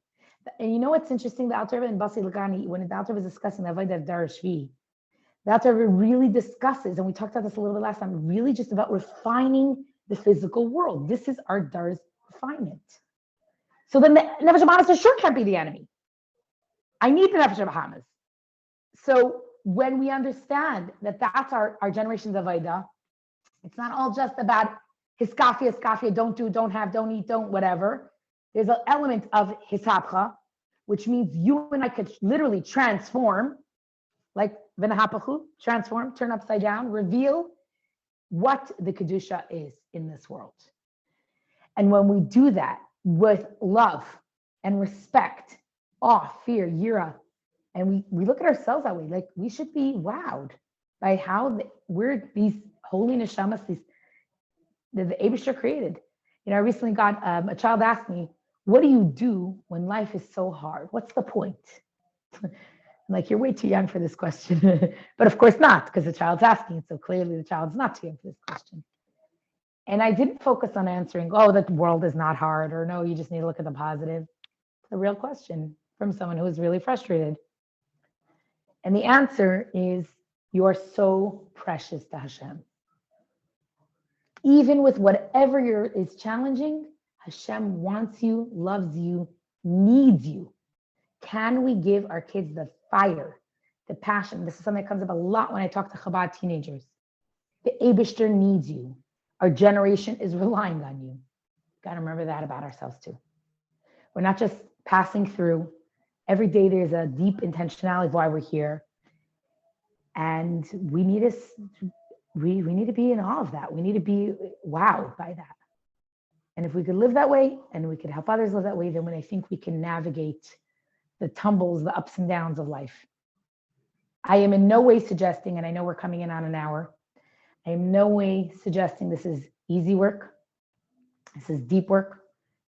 And you know what's interesting? The Alter Rebbe in Basi Lagani, when the Alter Rebbe is discussing the avodah of Darash V, the Alter Rebbe really discusses, and we talked about this a little bit last time, really just about refining the physical world. This is our Dar's refinement. So then the Nefesh HaBahamis sure can't be the enemy. I need the Nefesh HaBahamis. So when we understand that that's our generation's avodah, it's not all just about hiskafia, don't do, don't have, don't eat, don't whatever. There's an element of hisapcha, which means you and I could literally transform, like v'nahapachu, transform, turn upside down, reveal what the Kedusha is in this world. And when we do that with love and respect, awe, fear, yira, and we look at ourselves that way, like we should be wowed by how we're these holy neshamas, the Eibishter created. You know, I recently got a child asked me, what do you do when life is so hard? What's the point? I'm like, you're way too young for this question. But of course not, because the child's asking it. So clearly the child's not too young for this question. And I didn't focus on answering, oh, the world is not hard, or no, you just need to look at the positive. It's a real question from someone who is really frustrated. And the answer is, you are so precious to Hashem. even with whatever is challenging, Hashem wants you, loves you, needs you. Can we give our kids the fire, the passion? This is something that comes up a lot when I talk to Chabad teenagers. The Eibishter needs you. Our generation is relying on you. Got to remember that about ourselves too. We're not just passing through. Every day there's a deep intentionality of why we're here. And we need to be in awe of that. We need to be wowed by that. And if we could live that way and we could help others live that way, then I think we can navigate the tumbles, the ups and downs of life. I am in no way suggesting, and I know we're coming in on an hour, I am in no way suggesting this is easy work. This is deep work.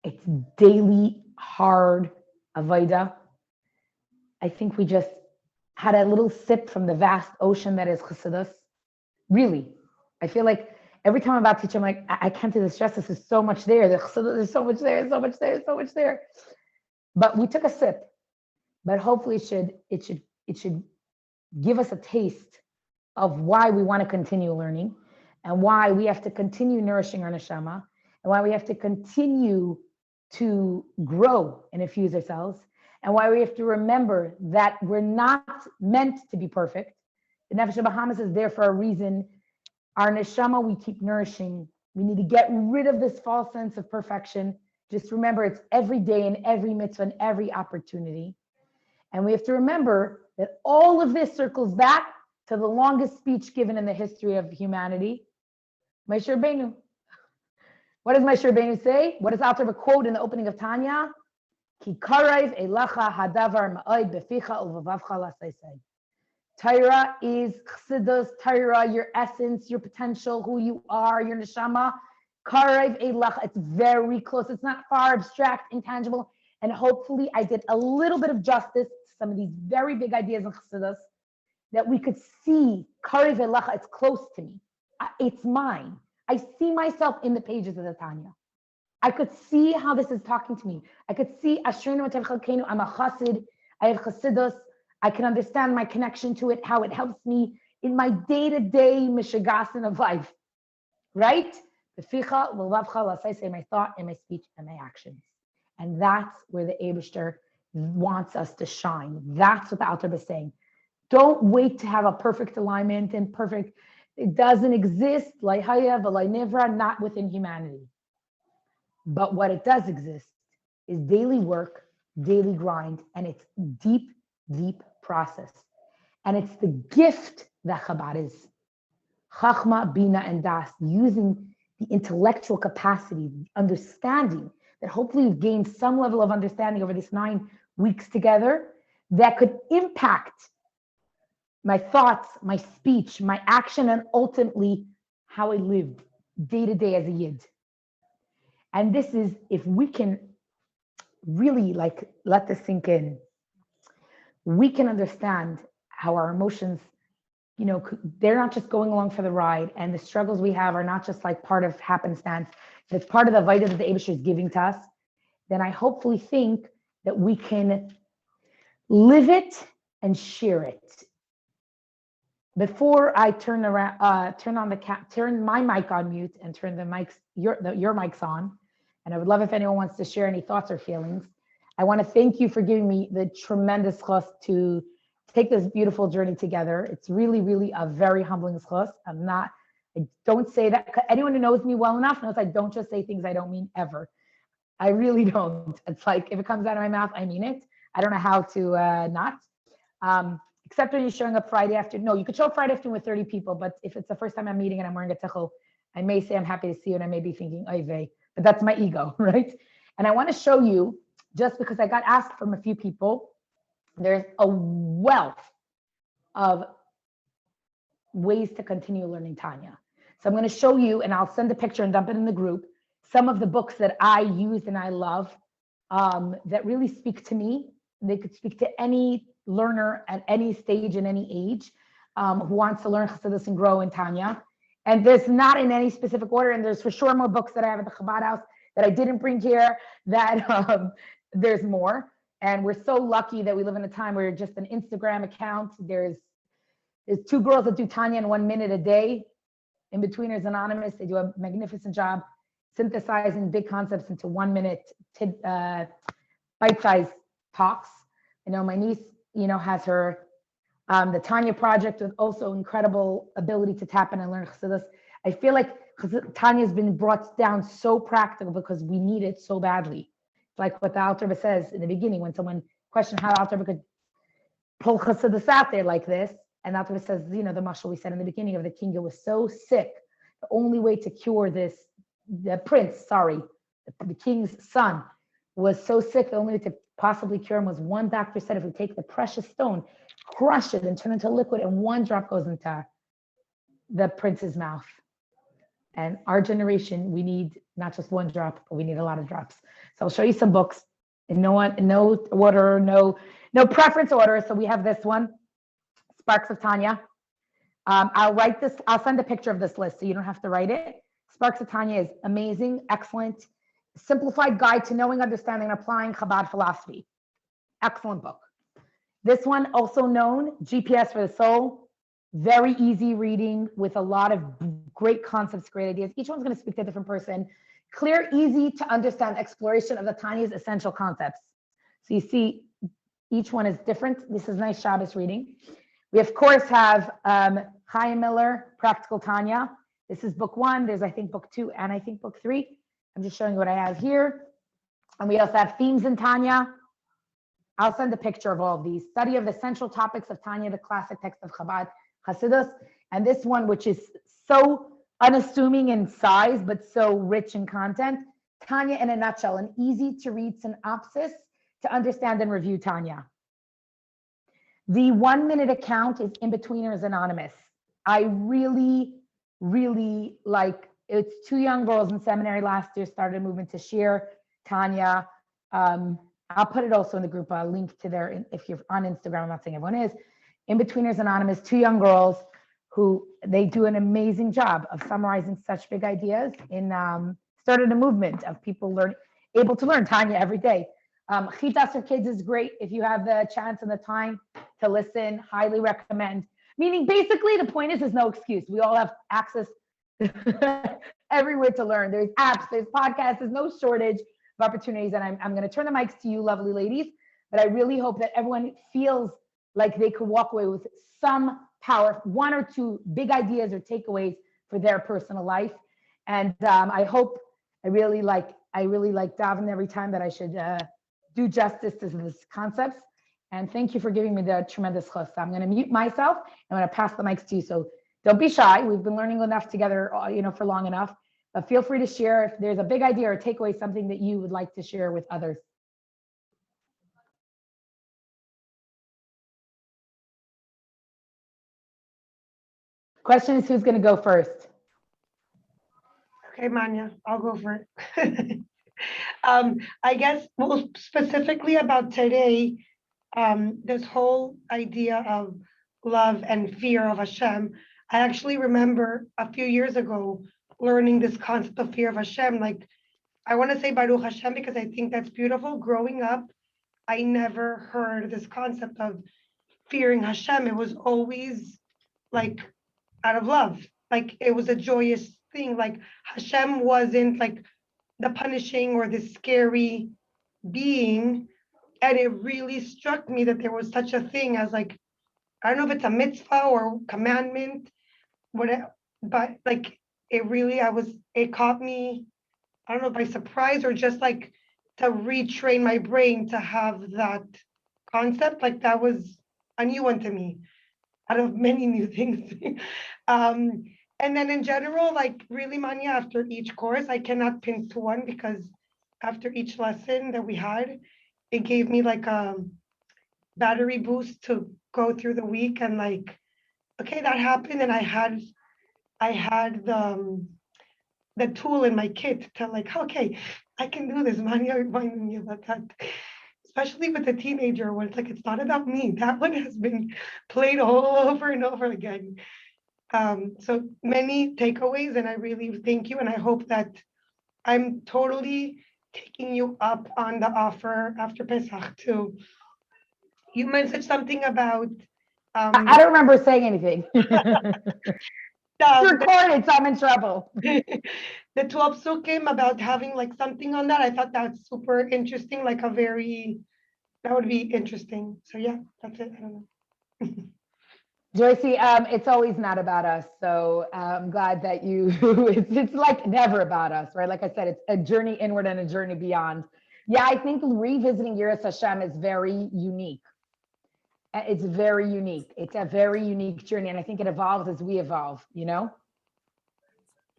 It's daily, hard avodah. I think we just had a little sip from the vast ocean that is Chassidus. Really, I feel like every time I'm about to teach, I'm like, I can't do this justice. There's so much there. There's so much there. So much there. So much there. But we took a sip. But hopefully, it should give us a taste of why we want to continue learning, and why we have to continue nourishing our neshama, and why we have to continue to grow and infuse ourselves, and why we have to remember that we're not meant to be perfect. The Nefesh Bahamas is there for a reason. Our neshama we keep nourishing. We need to get rid of this false sense of perfection. Just remember, it's every day and every mitzvah and every opportunity. And we have to remember that all of this circles back to the longest speech given in the history of humanity, Moshe Rabbeinu. What does Moshe Rabbeinu say? What does Alter Rebbe quote in the opening of Tanya? Ki karayv elacha hadavar ma'od beficha uvavavcha lasaysay. Torah is chassidus, Torah, your essence, your potential, who you are, your neshama. Karayv elacha, it's very close. It's not far, abstract, intangible. And hopefully I did a little bit of justice to some of these very big ideas in chassidus, that we could see, Karayv elacha, it's close to me. It's mine. I see myself in the pages of the Tanya. I could see how this is talking to me. I could see, Ashrenu Matev Chalkeinu, I'm a chassid, I have chassidus, I can understand my connection to it, how it helps me in my day-to-day mishigasin of life, right? Beficha v'lavcha l'saysay, my thought and my speech and my actions. And that's where the Eibishter wants us to shine. That's what the Alter Rebbe is saying. Don't wait to have a perfect alignment and perfect, it doesn't exist, like haya v'lai nivra, not within humanity. But what it does exist is daily work, daily grind, and it's deep, deep process. And it's the gift that Chabad is. Chachma, Bina, and Das, using the intellectual capacity, the understanding, that hopefully you've gained some level of understanding over these 9 weeks together that could impact my thoughts, my speech, my action, and ultimately how I live day to day as a Yid. And this is, if we can really let this sink in, we can understand how our emotions, they're not just going along for the ride, and the struggles we have are not just like part of happenstance, it's part of the vita that the Eibusher is giving to us. Then I hopefully think that we can live it and share it. Before I turn my mic on mute and turn the mics, your mics on, and I would love if anyone wants to share any thoughts or feelings. I want to thank you for giving me the tremendous chus to take this beautiful journey together. It's really, really a very humbling chus. I don't say that. Anyone who knows me well enough knows I don't just say things I don't mean ever. I really don't. It's like, if it comes out of my mouth, I mean it. I don't know how to not. Except when you're showing up Friday afternoon. No, you could show up Friday afternoon with 30 people, but if it's the first time I'm meeting and I'm wearing a tichel, I may say I'm happy to see you, and I may be thinking, oy vey, but that's my ego, right? And I want to show you, just because I got asked from a few people, there's a wealth of ways to continue learning Tanya. So I'm going to show you, and I'll send a picture and dump it in the group, some of the books that I use and I love that really speak to me. They could speak to any learner at any stage and any age who wants to learn Chassidus and grow in Tanya. And there's not in any specific order, and there's for sure more books that I have at the Chabad house that I didn't bring here, that there's more. And we're so lucky that we live in a time where just an Instagram account, there's 2 girls that do Tanya in 1 minute a day. In-Betweeners Anonymous, they do a magnificent job synthesizing big concepts into 1 minute bite-sized talks. My niece, has her the Tanya project with also incredible ability to tap in and learn Chassidus. I feel like Tanya's been brought down so practical because we need it so badly. It's like what the Alter Rebbe says in the beginning when someone questioned how Alter Rebbe could pull Chassidus out there like this. And Alter Rebbe says, the mashal we said in the beginning of the king was so sick. The only way to cure this, the king's son was so sick. The only way to possibly cure him was one doctor said if we take the precious stone, crush it and turn it into liquid, and one drop goes into the prince's mouth. And our generation, we need not just one drop, but we need a lot of drops. So I'll show you some books in no order, no preference order. So we have this one, Sparks of Tanya. I'll send a picture of this list so you don't have to write it. Sparks of Tanya is amazing, excellent, simplified guide to knowing, understanding, and applying Chabad philosophy. Excellent book. This one, also known, GPS for the Soul. Very easy reading with a lot of great concepts, great ideas. Each one's going to speak to a different person. Clear, easy to understand exploration of the Tanya's essential concepts. So you see, each one is different. This is nice Shabbos reading. We, of course, have Chaim Miller, Practical Tanya. This is book 1. There's, I think, book 2 and I think book 3. I'm just showing you what I have here. And we also have Themes in Tanya. I'll send a picture of all of these. Study of the central topics of Tanya, the classic text of Chabad Hasidus. And this one, which is so unassuming in size, but so rich in content. Tanya in a nutshell, an easy to read synopsis to understand and review Tanya. The 1 minute account is In-Betweeners Anonymous. I really, really like, it's 2 young girls in seminary last year started a movement to share Tanya. I'll put it also in the group, a link to their, if you're on Instagram, I'm not saying everyone is, In-Betweeners Anonymous, 2 young girls who they do an amazing job of summarizing such big ideas in, started a movement of people able to learn Tanya every day. Chitas for Kids is great if you have the chance and the time to listen, highly recommend. Meaning basically the point is there's no excuse. We all have access everywhere to learn. There's apps, there's podcasts, there's no shortage of opportunities. And I'm going to turn the mics to you, lovely ladies, but I really hope that everyone feels like they could walk away with some power, 1 or 2 big ideas or takeaways for their personal life. And I really like daven every time that I should do justice to these concepts. And thank you for giving me the tremendous chus. I'm going to mute myself. I'm going to pass the mics to you. So don't be shy. We've been learning enough together, for long enough. But feel free to share if there's a big idea or takeaway, something that you would like to share with others. Question is, who's going to go first? Okay, Manya, I'll go for it. I guess, well, specifically about today, this whole idea of love and fear of Hashem. I actually remember a few years ago learning this concept of fear of Hashem. Like, I want to say Baruch Hashem because I think that's beautiful. Growing up, I never heard this concept of fearing Hashem. It was always like out of love. Like, it was a joyous thing. Like, Hashem wasn't like the punishing or the scary being. And it really struck me that there was such a thing as like, I don't know if it's a mitzvah or commandment, whatever, but like it caught me, I don't know, by surprise or just like to retrain my brain to have that concept. Like, that was a new one to me out of many new things. And then in general, like really, Manya, after each course, I cannot pin to one because after each lesson that we had, it gave me like a battery boost to go through the week and like, okay, that happened. And I had the tool in my kit to like, okay, I can do this. Manya reminded me about that. Especially with a teenager when it's like, it's not about me. That one has been played all over and over again. So many takeaways, and I really thank you. And I hope that I'm totally taking you up on the offer after Pesach too. You mentioned something about. I don't remember saying anything. the, recorded, so I'm in trouble. the 12 psukim about having like something on that. I thought that's super interesting, like that would be interesting. So yeah, that's it. I don't know. Joycey, it's always not about us. So I'm glad that you, it's like never about us, right? Like I said, it's a journey inward and a journey beyond. Yeah, I think revisiting Yiras Hashem is very unique. It's very unique. It's a very unique journey. And I think it evolves as we evolve, you know?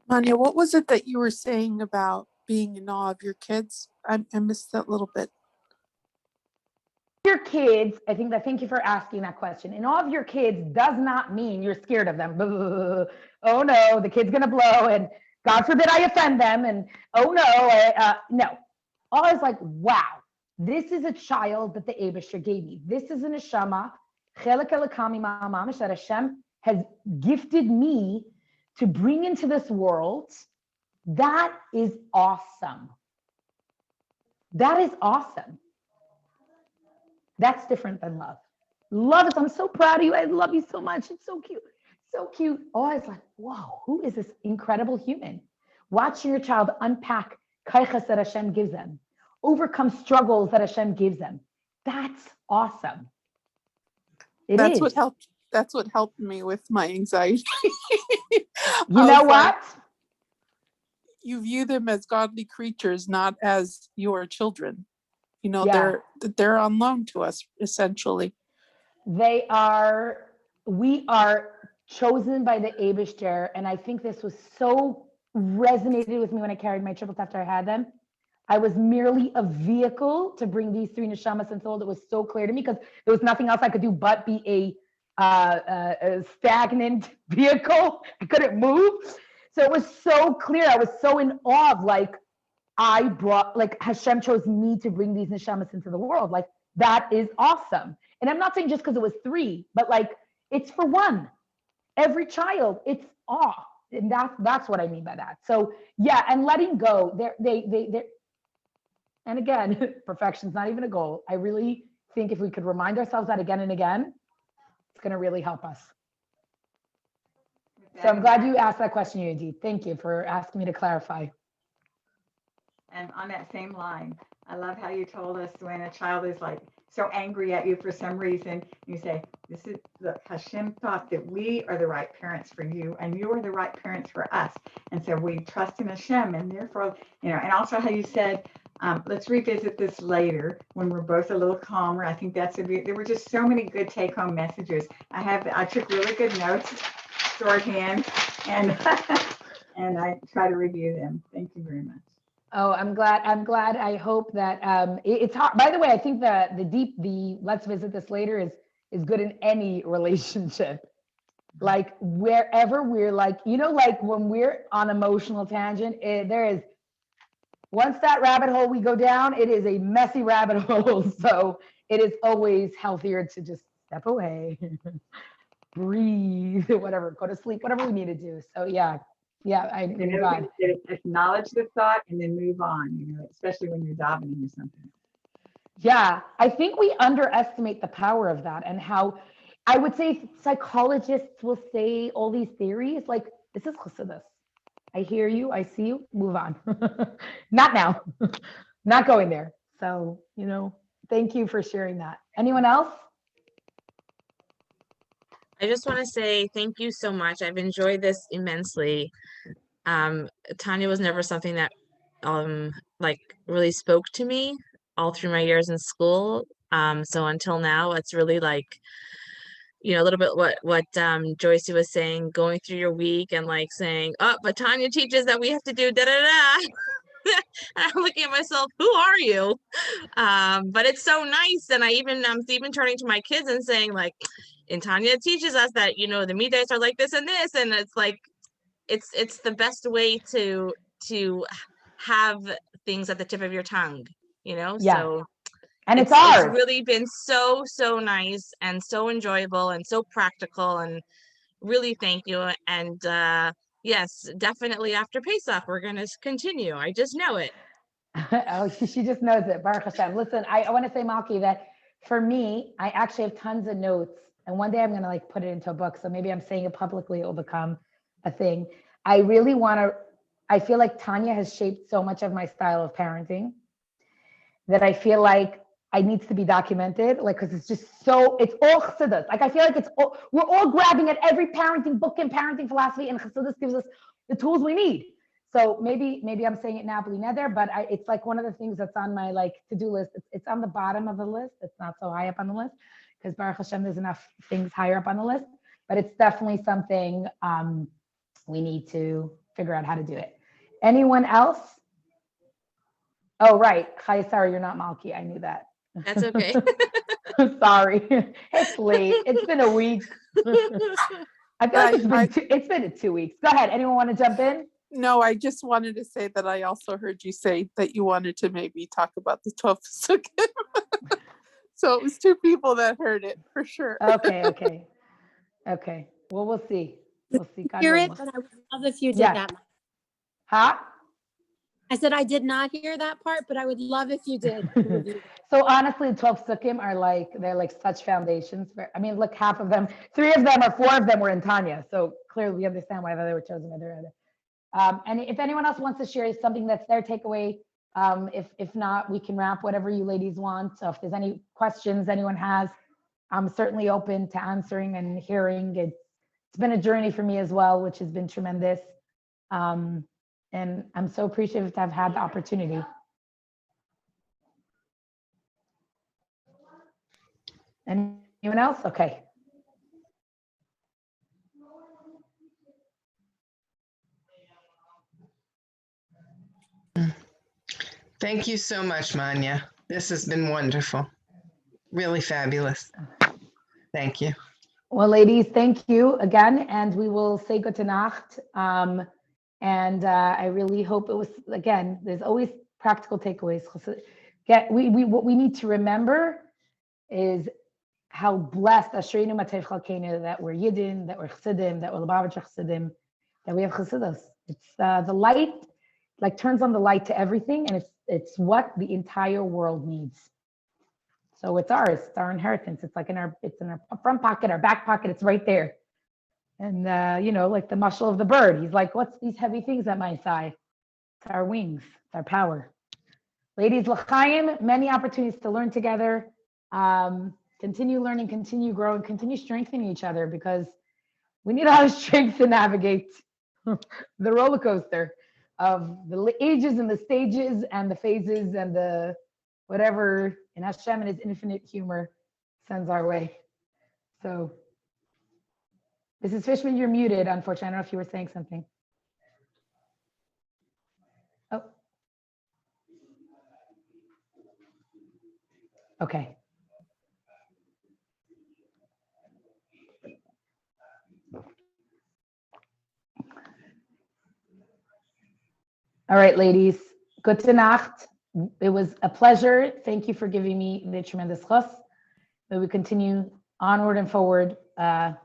Tanya, what was it that you were saying about being in awe of your kids? I missed that little bit. Your kids, thank you for asking that question. In awe of your kids does not mean you're scared of them. Oh no, the kid's gonna blow, and God forbid I offend them, and oh no, no. Awe is like, wow, this is a child that the Abishter gave me. This is an neshama, chelek elokami ma'amamish, that Hashem has gifted me to bring into this world. That is awesome. That is awesome. That's different than love. Love is, I'm so proud of you. I love you so much. It's so cute. So cute. Oh, I was like, whoa, who is this incredible human? Watching your child unpack kaichas that Hashem gives them, overcome struggles that Hashem gives them. That's awesome. That's what helped me with my anxiety. You know what? You view them as godly creatures, not as your children. You know, Yeah. they're on loan to us, essentially. We are chosen by the Abishter, and I think this was so resonated with me when I carried my triplets after I had them. I was merely a vehicle to bring these three neshamas into the world. It was so clear to me because there was nothing else I could do but be a stagnant vehicle. I couldn't move. So it was so clear. I was so in awe of Hashem chose me to bring these neshamas into the world. Like, that is awesome. And I'm not saying just because it was three, but like, it's for one. Every child, it's awe. And that's what I mean by that. So yeah, and letting go, and again, perfection's not even a goal. I really think if we could remind ourselves that again and again, it's going to really help us. So I'm glad you asked that question, Yudit. Thank you for asking me to clarify. And on that same line, I love how you told us when a child is like so angry at you for some reason, you say, look, Hashem thought that we are the right parents for you and you are the right parents for us. And so we trust in Hashem, and therefore, and also how you said, let's revisit this later when we're both a little calmer. I think there were just so many good take-home messages. I took really good notes, shorthand, and and I try to review them. Thank you very much. Oh, I'm glad. I hope that it's hard. By the way, I think the let's visit this later is good in any relationship. Like wherever we're like, like when we're on emotional tangent, there is, once that rabbit hole we go down, it is a messy rabbit hole. So it is always healthier to just step away, breathe, whatever, go to sleep, whatever we need to do. So yeah, I'm glad. Acknowledge the thought and then move on, especially when you're davening or something. Yeah, I think we underestimate the power of that, and how I would say psychologists will say all these theories, like, this is chassidus. I hear you, I see you, move on. Not now, not going there. So, thank you for sharing that. Anyone else? I just want to say thank you so much. I've enjoyed this immensely. Tanya was never something that really spoke to me all through my years in school. So until now, it's really like, a little bit what Joycey was saying, going through your week and like saying, oh, but Tanya teaches that we have to do da da da. And I'm looking at myself, who are you? But it's so nice. And I'm even turning to my kids and saying, like, and Tanya teaches us that, the midas are like this and this. And it's like, it's the best way to have things at the tip of your tongue, Yeah. So and it's ours. It's really been so nice and so enjoyable and so practical, and really thank you. And yes, definitely after Pesach, we're going to continue. I just know it. Oh, she just knows it. Baruch Hashem. Listen, I want to say, Malki, that for me, I actually have tons of notes, and one day I'm going to put it into a book. So maybe I'm saying it publicly, it will become a thing. I really want to, I feel like Tanya has shaped so much of my style of parenting that I feel like I needs to be documented, like, because it's just so, it's all chassidus. Like, I feel like we're all grabbing at every parenting book and parenting philosophy, and chassidus gives us the tools we need. So maybe I'm saying it now, but it's like one of the things that's on my like to-do list. It's on the bottom of the list. It's not so high up on the list because Baruch Hashem, there's enough things higher up on the list, but it's definitely something we need to figure out how to do it. Anyone else? Oh, right. Hi, sorry, you're not Malki. I knew that. That's okay. Sorry. It's late. It's been a week. I feel like it's been 2 weeks. Go ahead. Anyone want to jump in? No, I just wanted to say that I also heard you say that you wanted to maybe talk about the 12 Sukkim. So it was 2 people that heard it for sure. Okay. Well, we'll see. We'll see. God Hear it, willing. but I would love if you did Yes. that. Huh? I said I did not hear that part, but I would love if you did. So honestly, the 12 Sukkim are like, they're like such foundations. I mean, look, half of them, 3 of them or 4 of them were in Tanya. So clearly we understand why they were chosen by their other. And if anyone else wants to share something that's their takeaway, if not, we can wrap whatever you ladies want. So if there's any questions anyone has, I'm certainly open to answering and hearing. It's been a journey for me as well, which has been tremendous. And I'm so appreciative to have had the opportunity. Anyone else? Okay. Thank you so much, Manya. This has been wonderful. Really fabulous. Thank you. Well, ladies, thank you again, and we will say good Nacht. And I really hope it was, again, there's always practical takeaways. What we need to remember is how blessed Ashreinu Matei Chalkeinu that we're Yidden, that we're Chassidim, that we're Lubavitcher Chassidim, that we have Chassidus. It's the light, like turns on the light to everything, and it's what the entire world needs. So it's ours, it's our inheritance. It's like in our front pocket, our back pocket, it's right there. And like the muscle of the bird. He's like, what's these heavy things at my thigh? It's our wings, it's our power. Ladies, l'chaim, many opportunities to learn together. Continue learning, continue growing, continue strengthening each other, because we need a lot of strength to navigate the roller coaster of the ages and the stages and the phases and the whatever in Hashem and his infinite humor sends our way. So, Mrs. Fishman, you're muted, unfortunately. I don't know if you were saying something. Oh. Okay. All right, ladies. Gute Nacht. It was a pleasure. Thank you for giving me the tremendous chus. May we continue onward and forward. And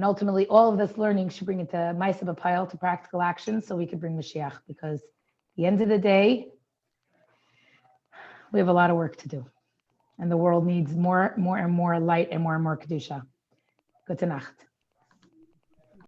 ultimately, all of this learning should bring it to Maisa B'Payil, to practical action, so we could bring Mashiach. Because at the end of the day, we have a lot of work to do. And the world needs more and more light and more Kedusha. Gute Nacht.